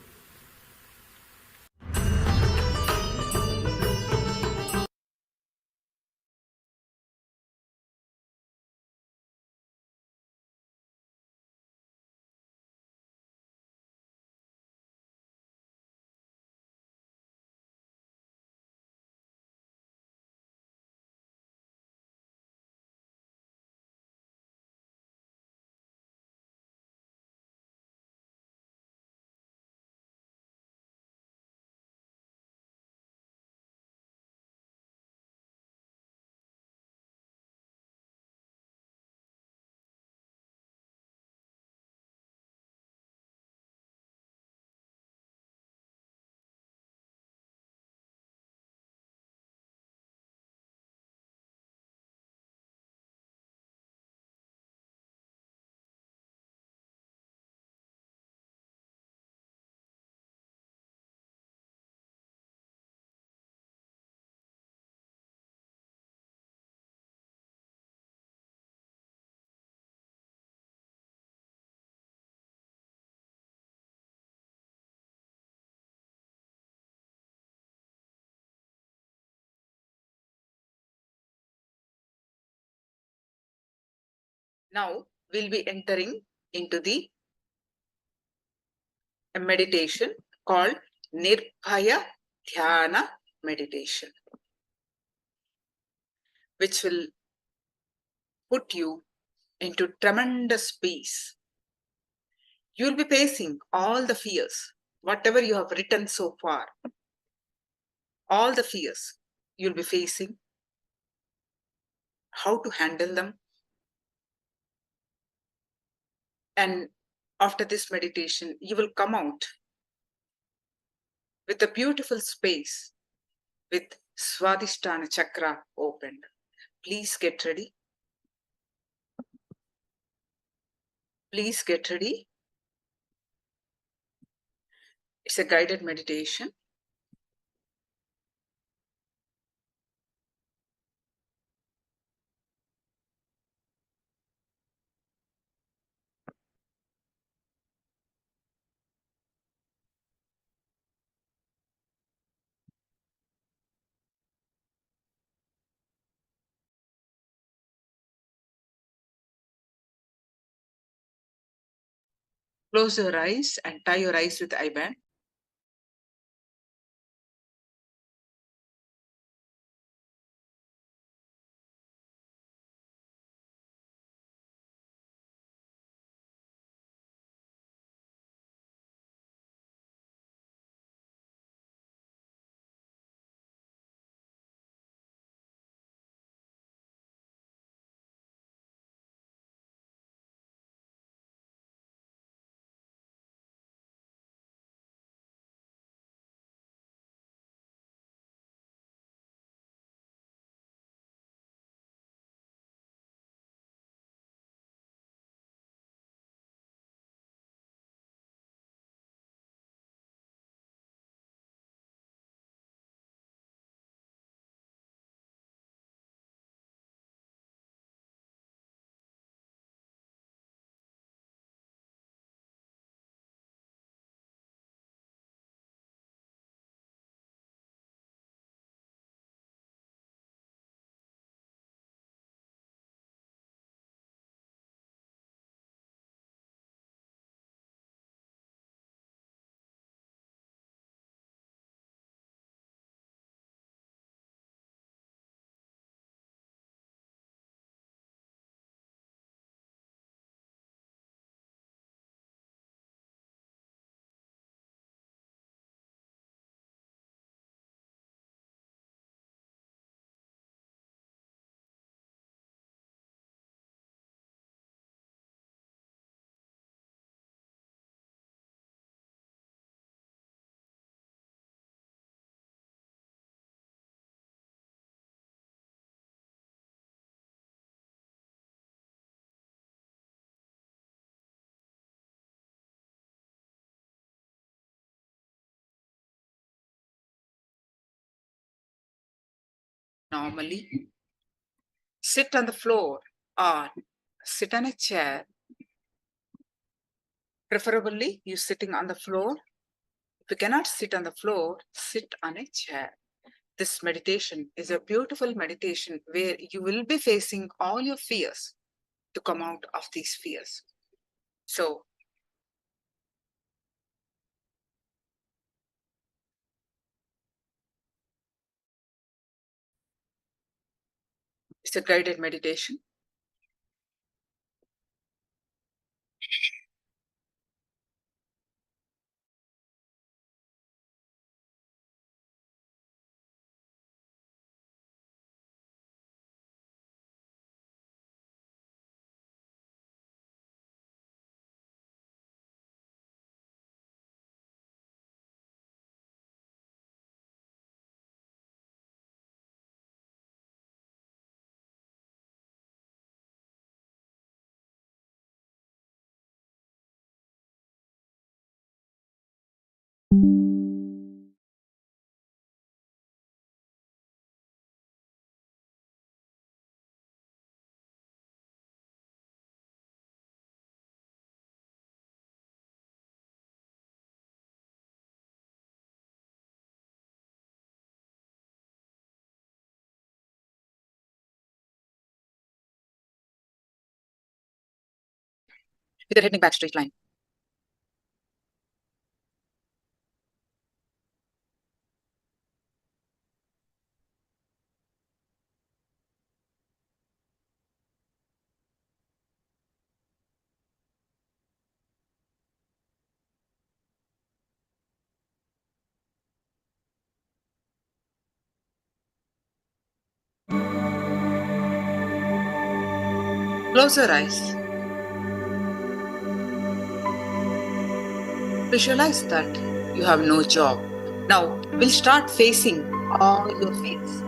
Now we'll be entering into a meditation called Nirbhaya Dhyana meditation, which will put you into tremendous peace. You'll be facing all the fears, whatever you have written so far, all the fears you'll be facing, how to handle them. And after this meditation, you will come out with a beautiful space with Swadhisthana chakra opened. Please get ready. Please get ready. It's a guided meditation. Close your eyes and tie your eyes with eye band. Normally, sit on the floor or sit on a chair. Preferably, you sitting on the floor. If you cannot sit on the floor, sit on a chair. This meditation is a beautiful meditation where you will be facing all your fears to come out of these fears. So, it's a guided meditation. With your heading back straight line. Close your eyes. Visualize that you have no job. Now, we'll start facing all your fears.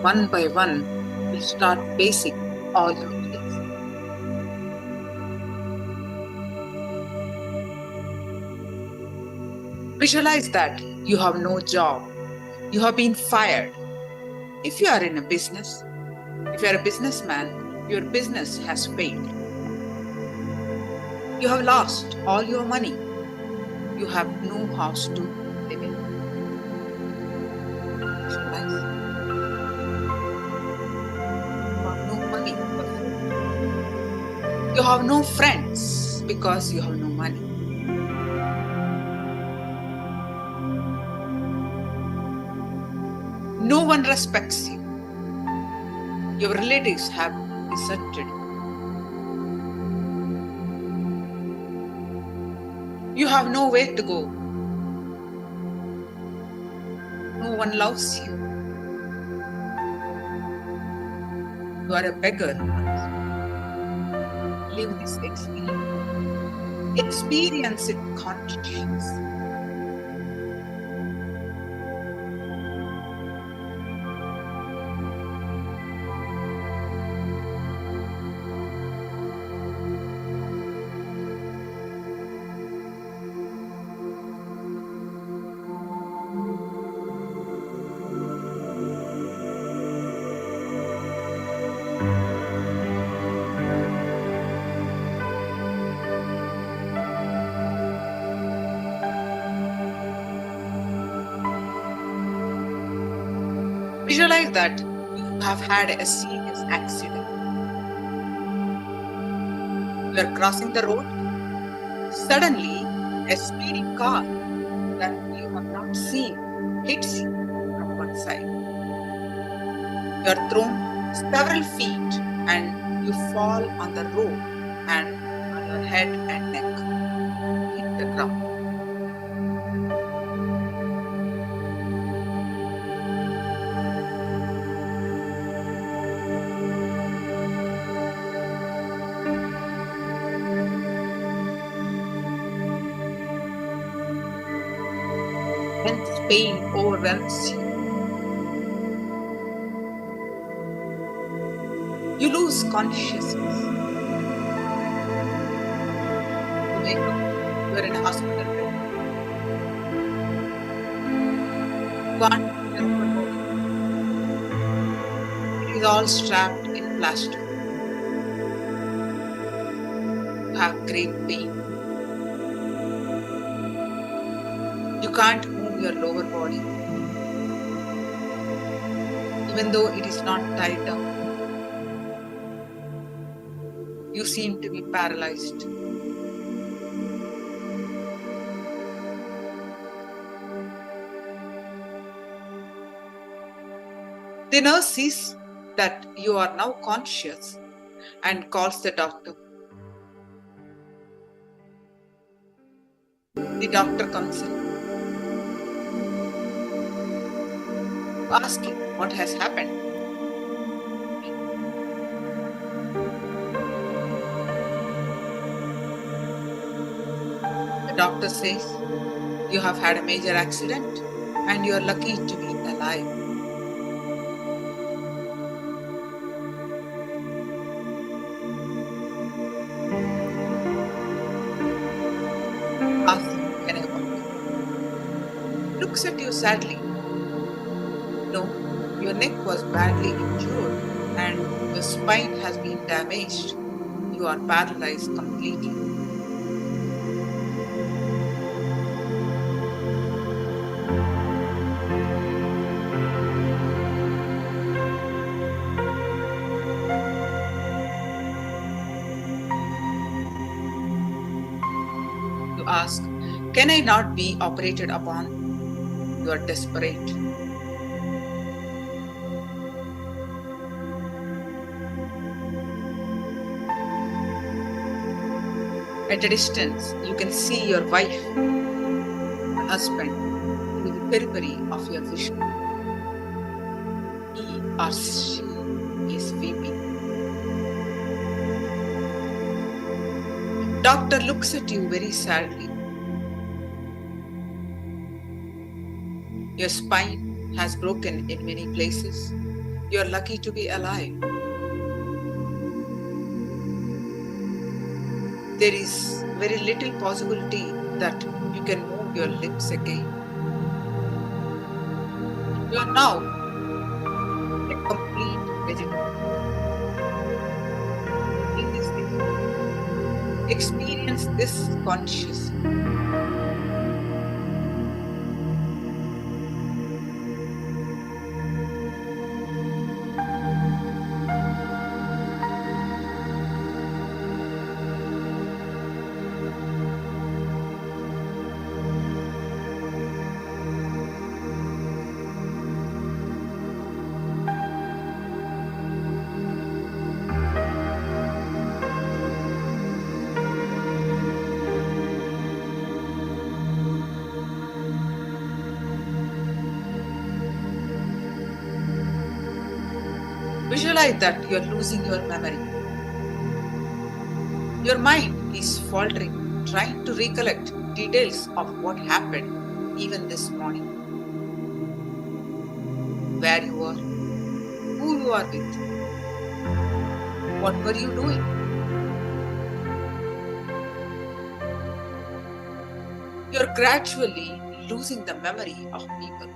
One by one, we'll start facing all your fears. Visualize that you have no job. You have been fired. If you are in a business, if you are a businessman, your business has failed. You have lost all your money. You have no house to live in. Visualize. You have no money for food. You have no friends because you have no money. No one respects you. Your relatives have deserted you. You have nowhere to go. No one loves you. You are a beggar. Live this experience. Experience it conscious. Visualize that you have had a serious accident. You are crossing the road. Suddenly, a speeding car that you have not seen hits you from one side. You are thrown several feet and you fall on the road and on your head and neck. Hit the ground. Intense pain overwhelms you. You lose consciousness. You wake up. You are in a hospital bed. You can't move your upper body. It is all strapped in plaster. You have great pain. You can't move your lower body. Even though it is not tied down, you seem to be paralyzed. The nurse sees that you are now conscious and calls the doctor. The doctor comes in. You ask him what has happened. The doctor says you have had a major accident and you are lucky to be alive. Asks, can I walk? Looks at you sadly. No, your neck was badly injured and your spine has been damaged. You are paralyzed completely. You ask, can I not be operated upon? You are desperate. At a distance, you can see your wife, your husband, in the periphery of your vision. He or she is weeping. Doctor looks at you very sadly. Your spine has broken in many places. You are lucky to be alive. There is very little possibility that you can move your lips again. You are now a complete vegetable. Experience this consciously. Visualize that you are losing your memory. Your mind is faltering, trying to recollect details of what happened even this morning. Where you are, who you are with, what were you doing? You're gradually losing the memory of people.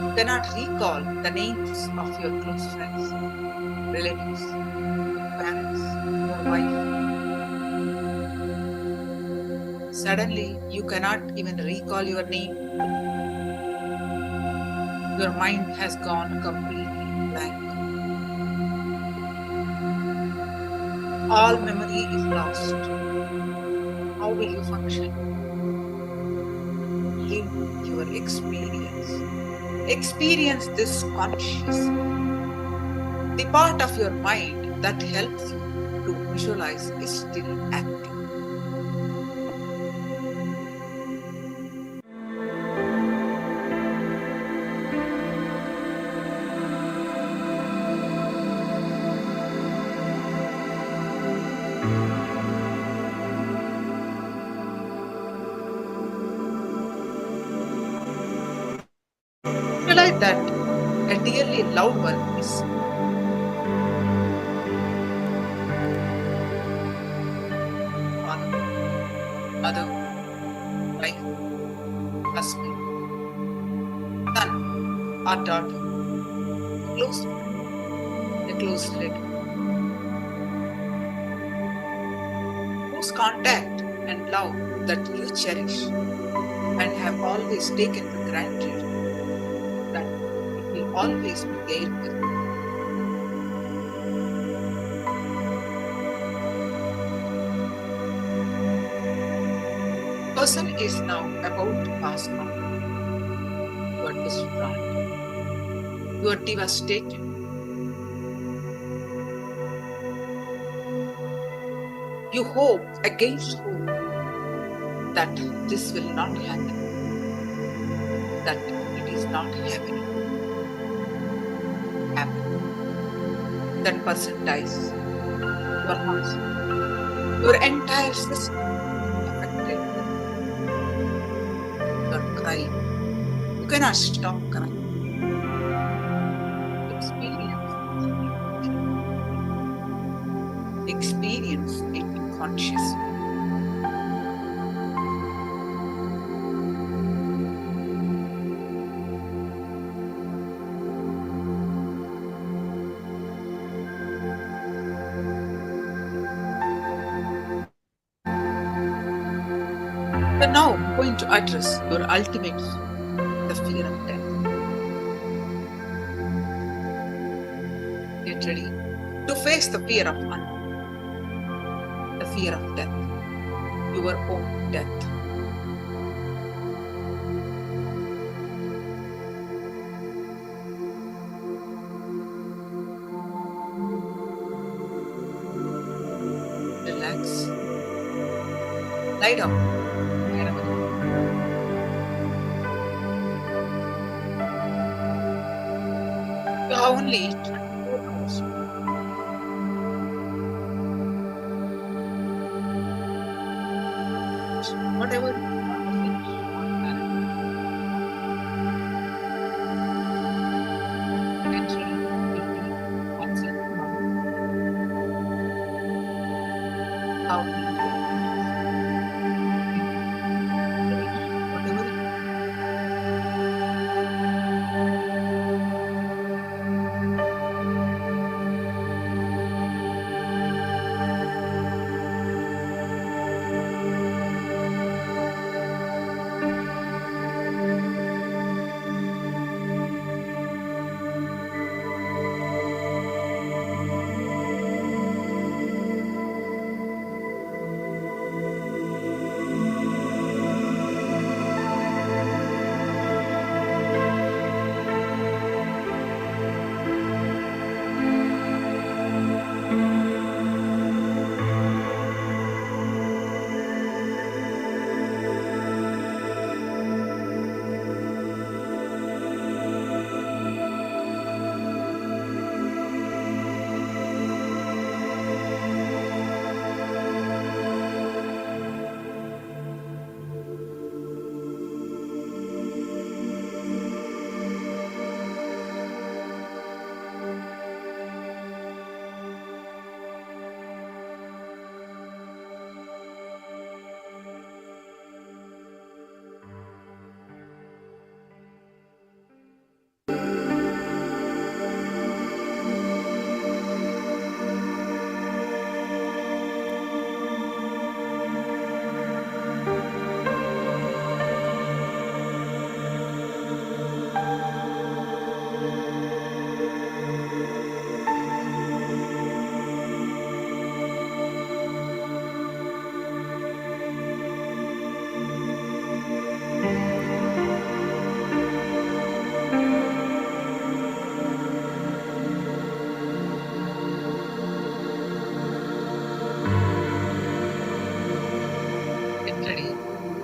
You cannot recall the names of your close friends, relatives, parents, your wife. Suddenly, you cannot even recall your name. Your mind has gone completely blank. All memory is lost. How will you function? Live your experience. Experience this conscious. The part of your mind that helps you to visualize is still active. Visualize that a dearly loved one is father, mother, wife, husband, son, or daughter, close friend, a close relative, whose contact and love that you cherish and have always taken for granted, that it will always be there for you. Person is now about to pass on. You are distraught. You are devastated. You hope against hope that this will not happen, that it is not happening. Happen. That person dies. Your house, your entire system affected. You are crying. You cannot stop crying. Experience it consciously. You're now going to address your ultimate fear, the fear of death. Get ready to face the fear of unknown, the fear of death, your own death. Relax. Lie down. Lie down. You have only 24 hours. Whatever you want to finish on planet. Eventually, you'll be absolutely normal. How will you finish whatever you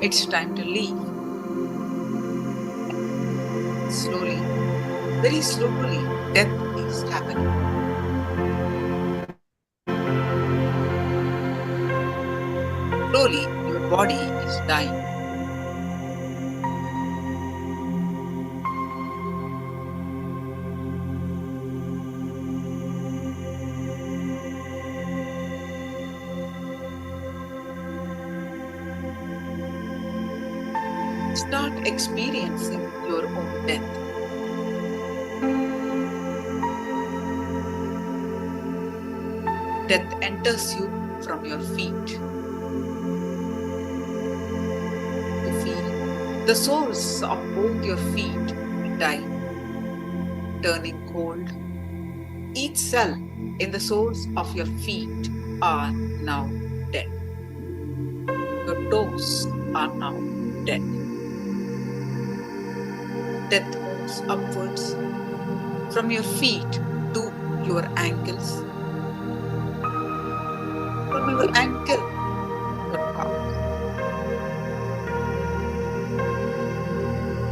It's time to leave. Slowly, very slowly, death is happening. Slowly, your body is dying. Start experiencing your own death. Death enters you from your feet. You feel the soles of both your feet die, turning cold. Each cell in the soles of your feet are now dead. Your toes are now dead. Death moves upwards from your feet to your ankles, from your ankle, your calf.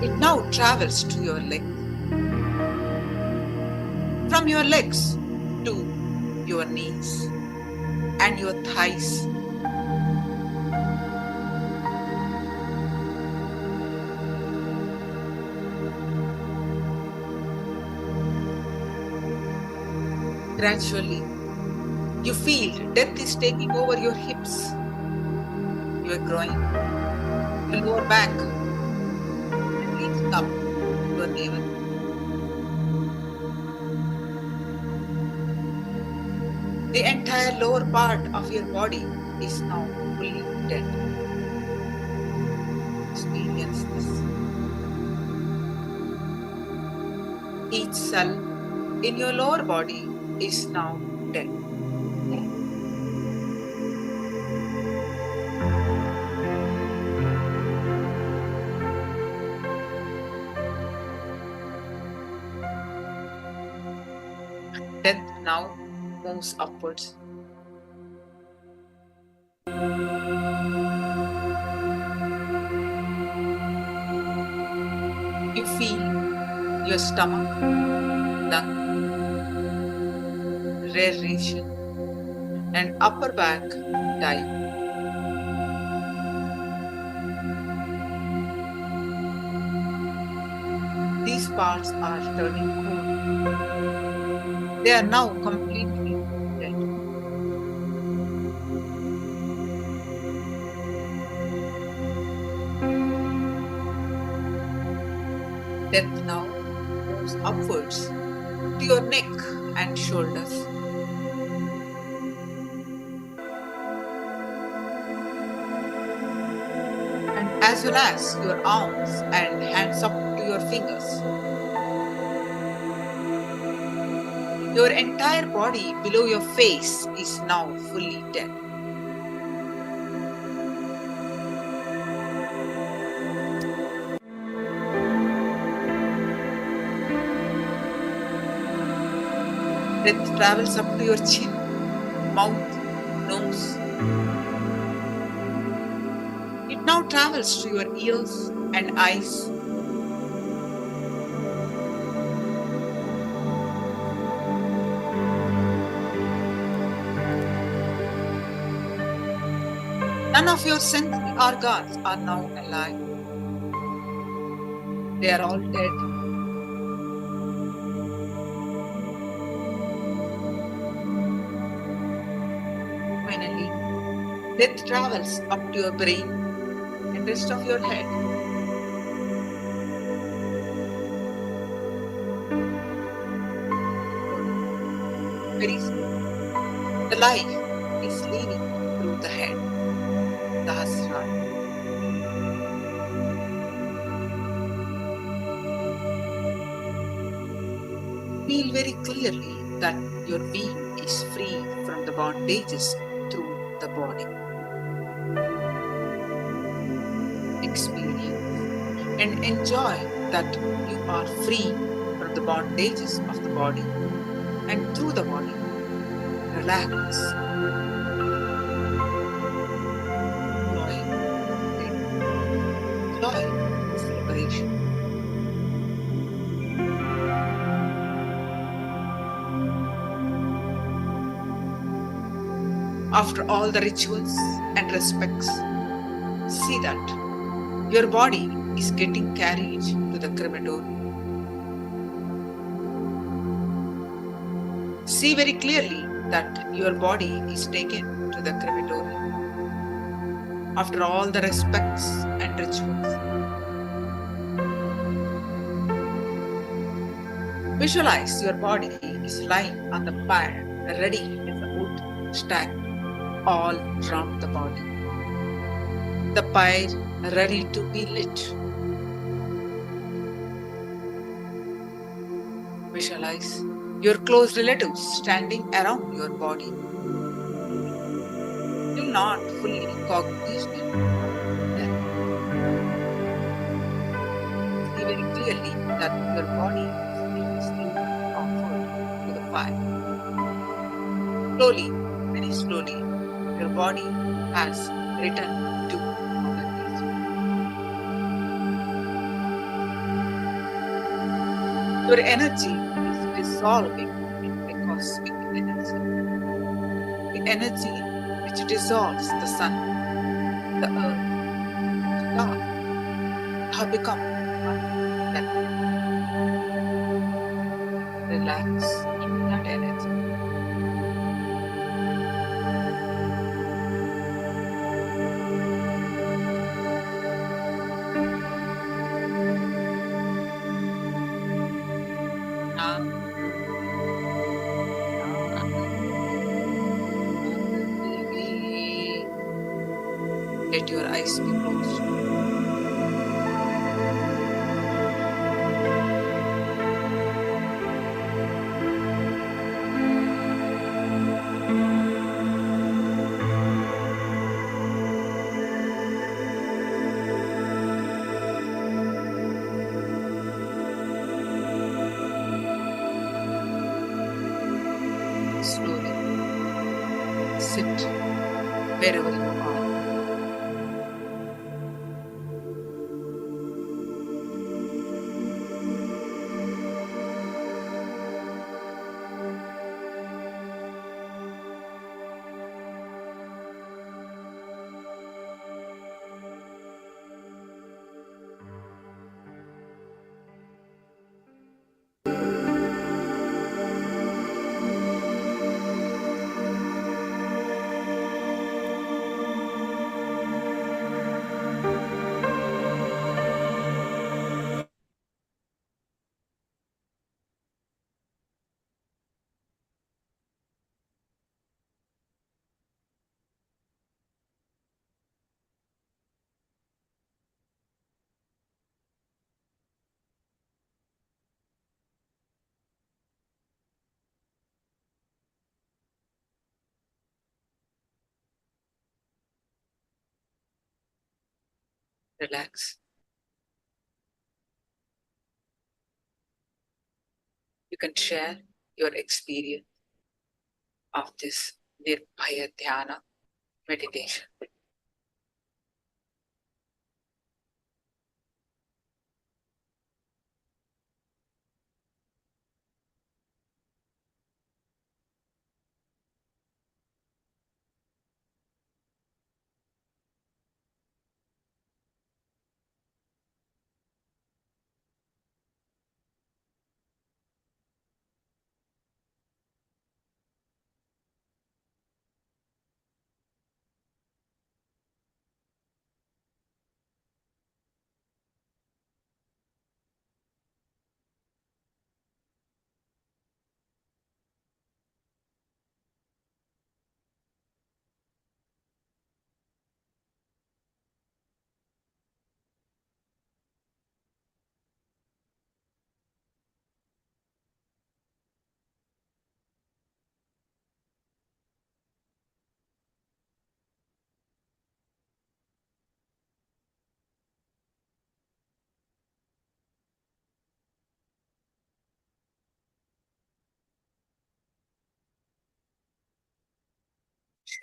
It now travels to your legs, from your legs to your knees and your thighs. Gradually, you feel death is taking over your hips, your groin, your lower back, and reaching up your navel. The entire lower part of your body is now fully dead. Experience this. Each cell in your lower body is now dead. Death now moves upwards. You feel your stomach, lung, rear region, and upper back die. These parts are turning cold. They are now completely dead. Death now moves upwards to your neck and shoulders. And as well as your arms and hands up to your fingers. Your entire body below your face is now fully dead. Death travels up to your chin, mouth, nose. It now travels to your ears and eyes. None of your sensory organs are now alive. They are all dead. Finally, death travels up to your brain and rest of your head. Very soon, the life is leaving through the head, the Sahasrara. Feel very clearly that your being is free from the bondages through the body. Experience and enjoy that you are free from the bondages of the body and through the body. Relax. Enjoy it. After all the rituals and respects, see that your body is getting carried to the crematorium. See very clearly that your body is taken to the crematorium. After all the respects and rituals, visualize your body is lying on the pyre, ready with the wood stacked all round the body. The pyre ready to be lit. Visualize your close relatives standing around your body. Still not fully cognizant of death. See very clearly that your body is being slowly offered to the fire. Slowly, very slowly, your body has returned to Mother Nature. Your energy is dissolving into a cosmic energy. The energy which dissolves the sun, the earth, stars have become one energy. Relax in that energy. Now, let your eyes be closed. Slowly sit wherever you are. Relax. You can share your experience of this Nirbhaya Dhyana meditation.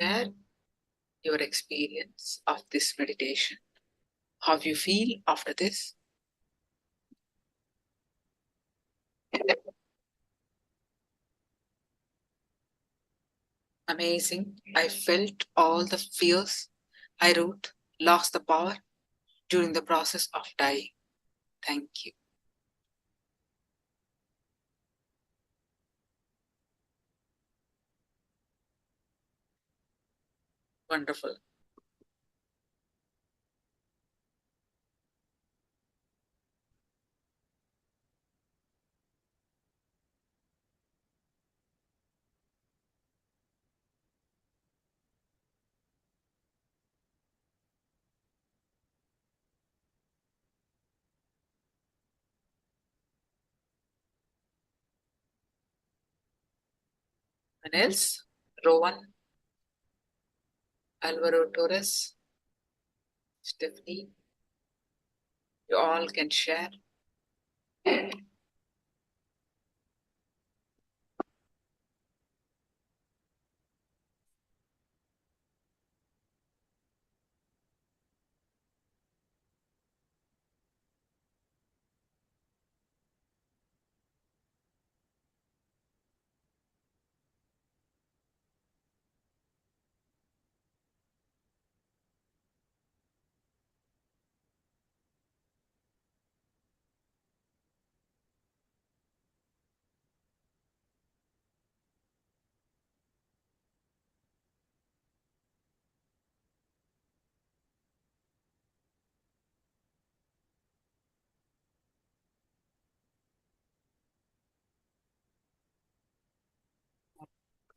Share your experience of this meditation. How you feel after this? Amazing. I felt all the fears I wrote, lost the power during the process of dying. Thank you. Wonderful. And else, Rowan, Alvaro Torres, Stephanie, you all can share.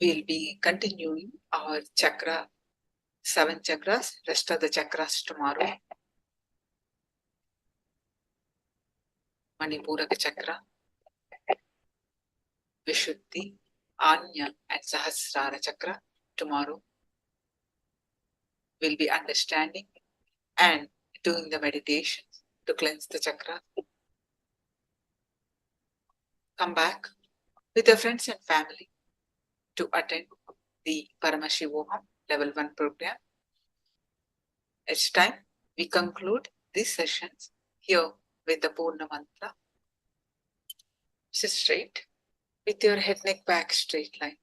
We'll be continuing our chakra, 7 chakras, rest of the chakras tomorrow. Manipuraka chakra, Vishuddhi, Anya, and Sahasrara chakra tomorrow. We'll be understanding and doing the meditations to cleanse the chakra. Come back with your friends and family to attend the Paramashivoham Level-1 program. It's time we conclude these sessions here with the Purna Mantra. Sit straight with your head, neck, back straight line.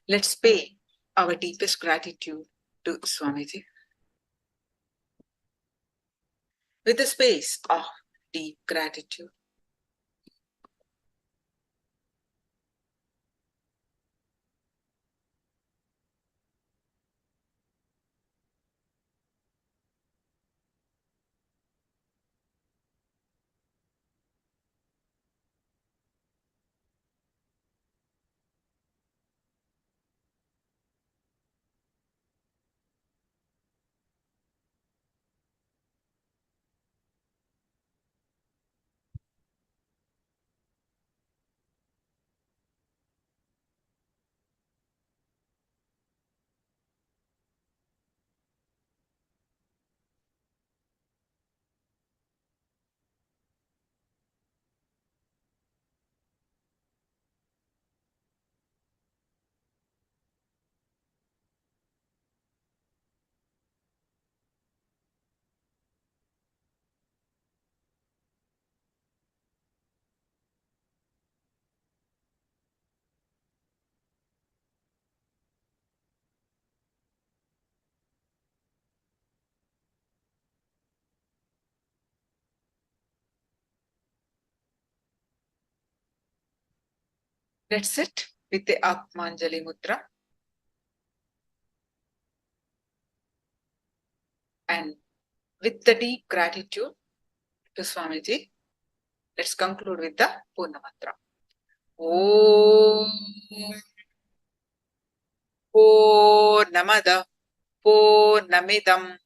Let's pay our deepest gratitude to Swamiji. With the space of deep gratitude, let's sit with the Atmanjali Mudra and with the deep gratitude to Swamiji, let's conclude with the Purna Mantra. Om Purnamada Purnamidam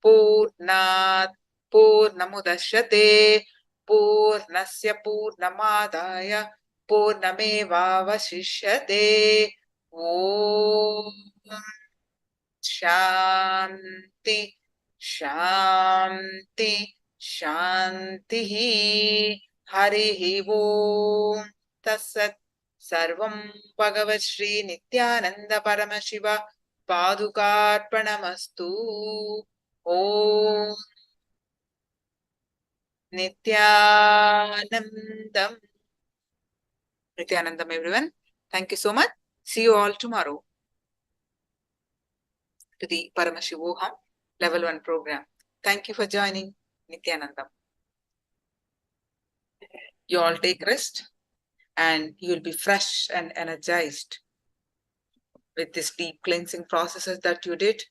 Purnat Purnamudashyate Purnasya Purnamadaya Purnamevavashishyate. Om Shanti Shanti Shanti. Harihi Om Tassat. Sarvam Bhagavat Shri Nithyananda Paramashiva Padukarpanamastu. Om Nithyanandam. Nithyanandam, everyone. Thank you so much. See you all tomorrow to the Paramashivoham Level-1 program. Thank you for joining, Nithyananda. You all take rest and you will be fresh and energized with this deep cleansing processes that you did.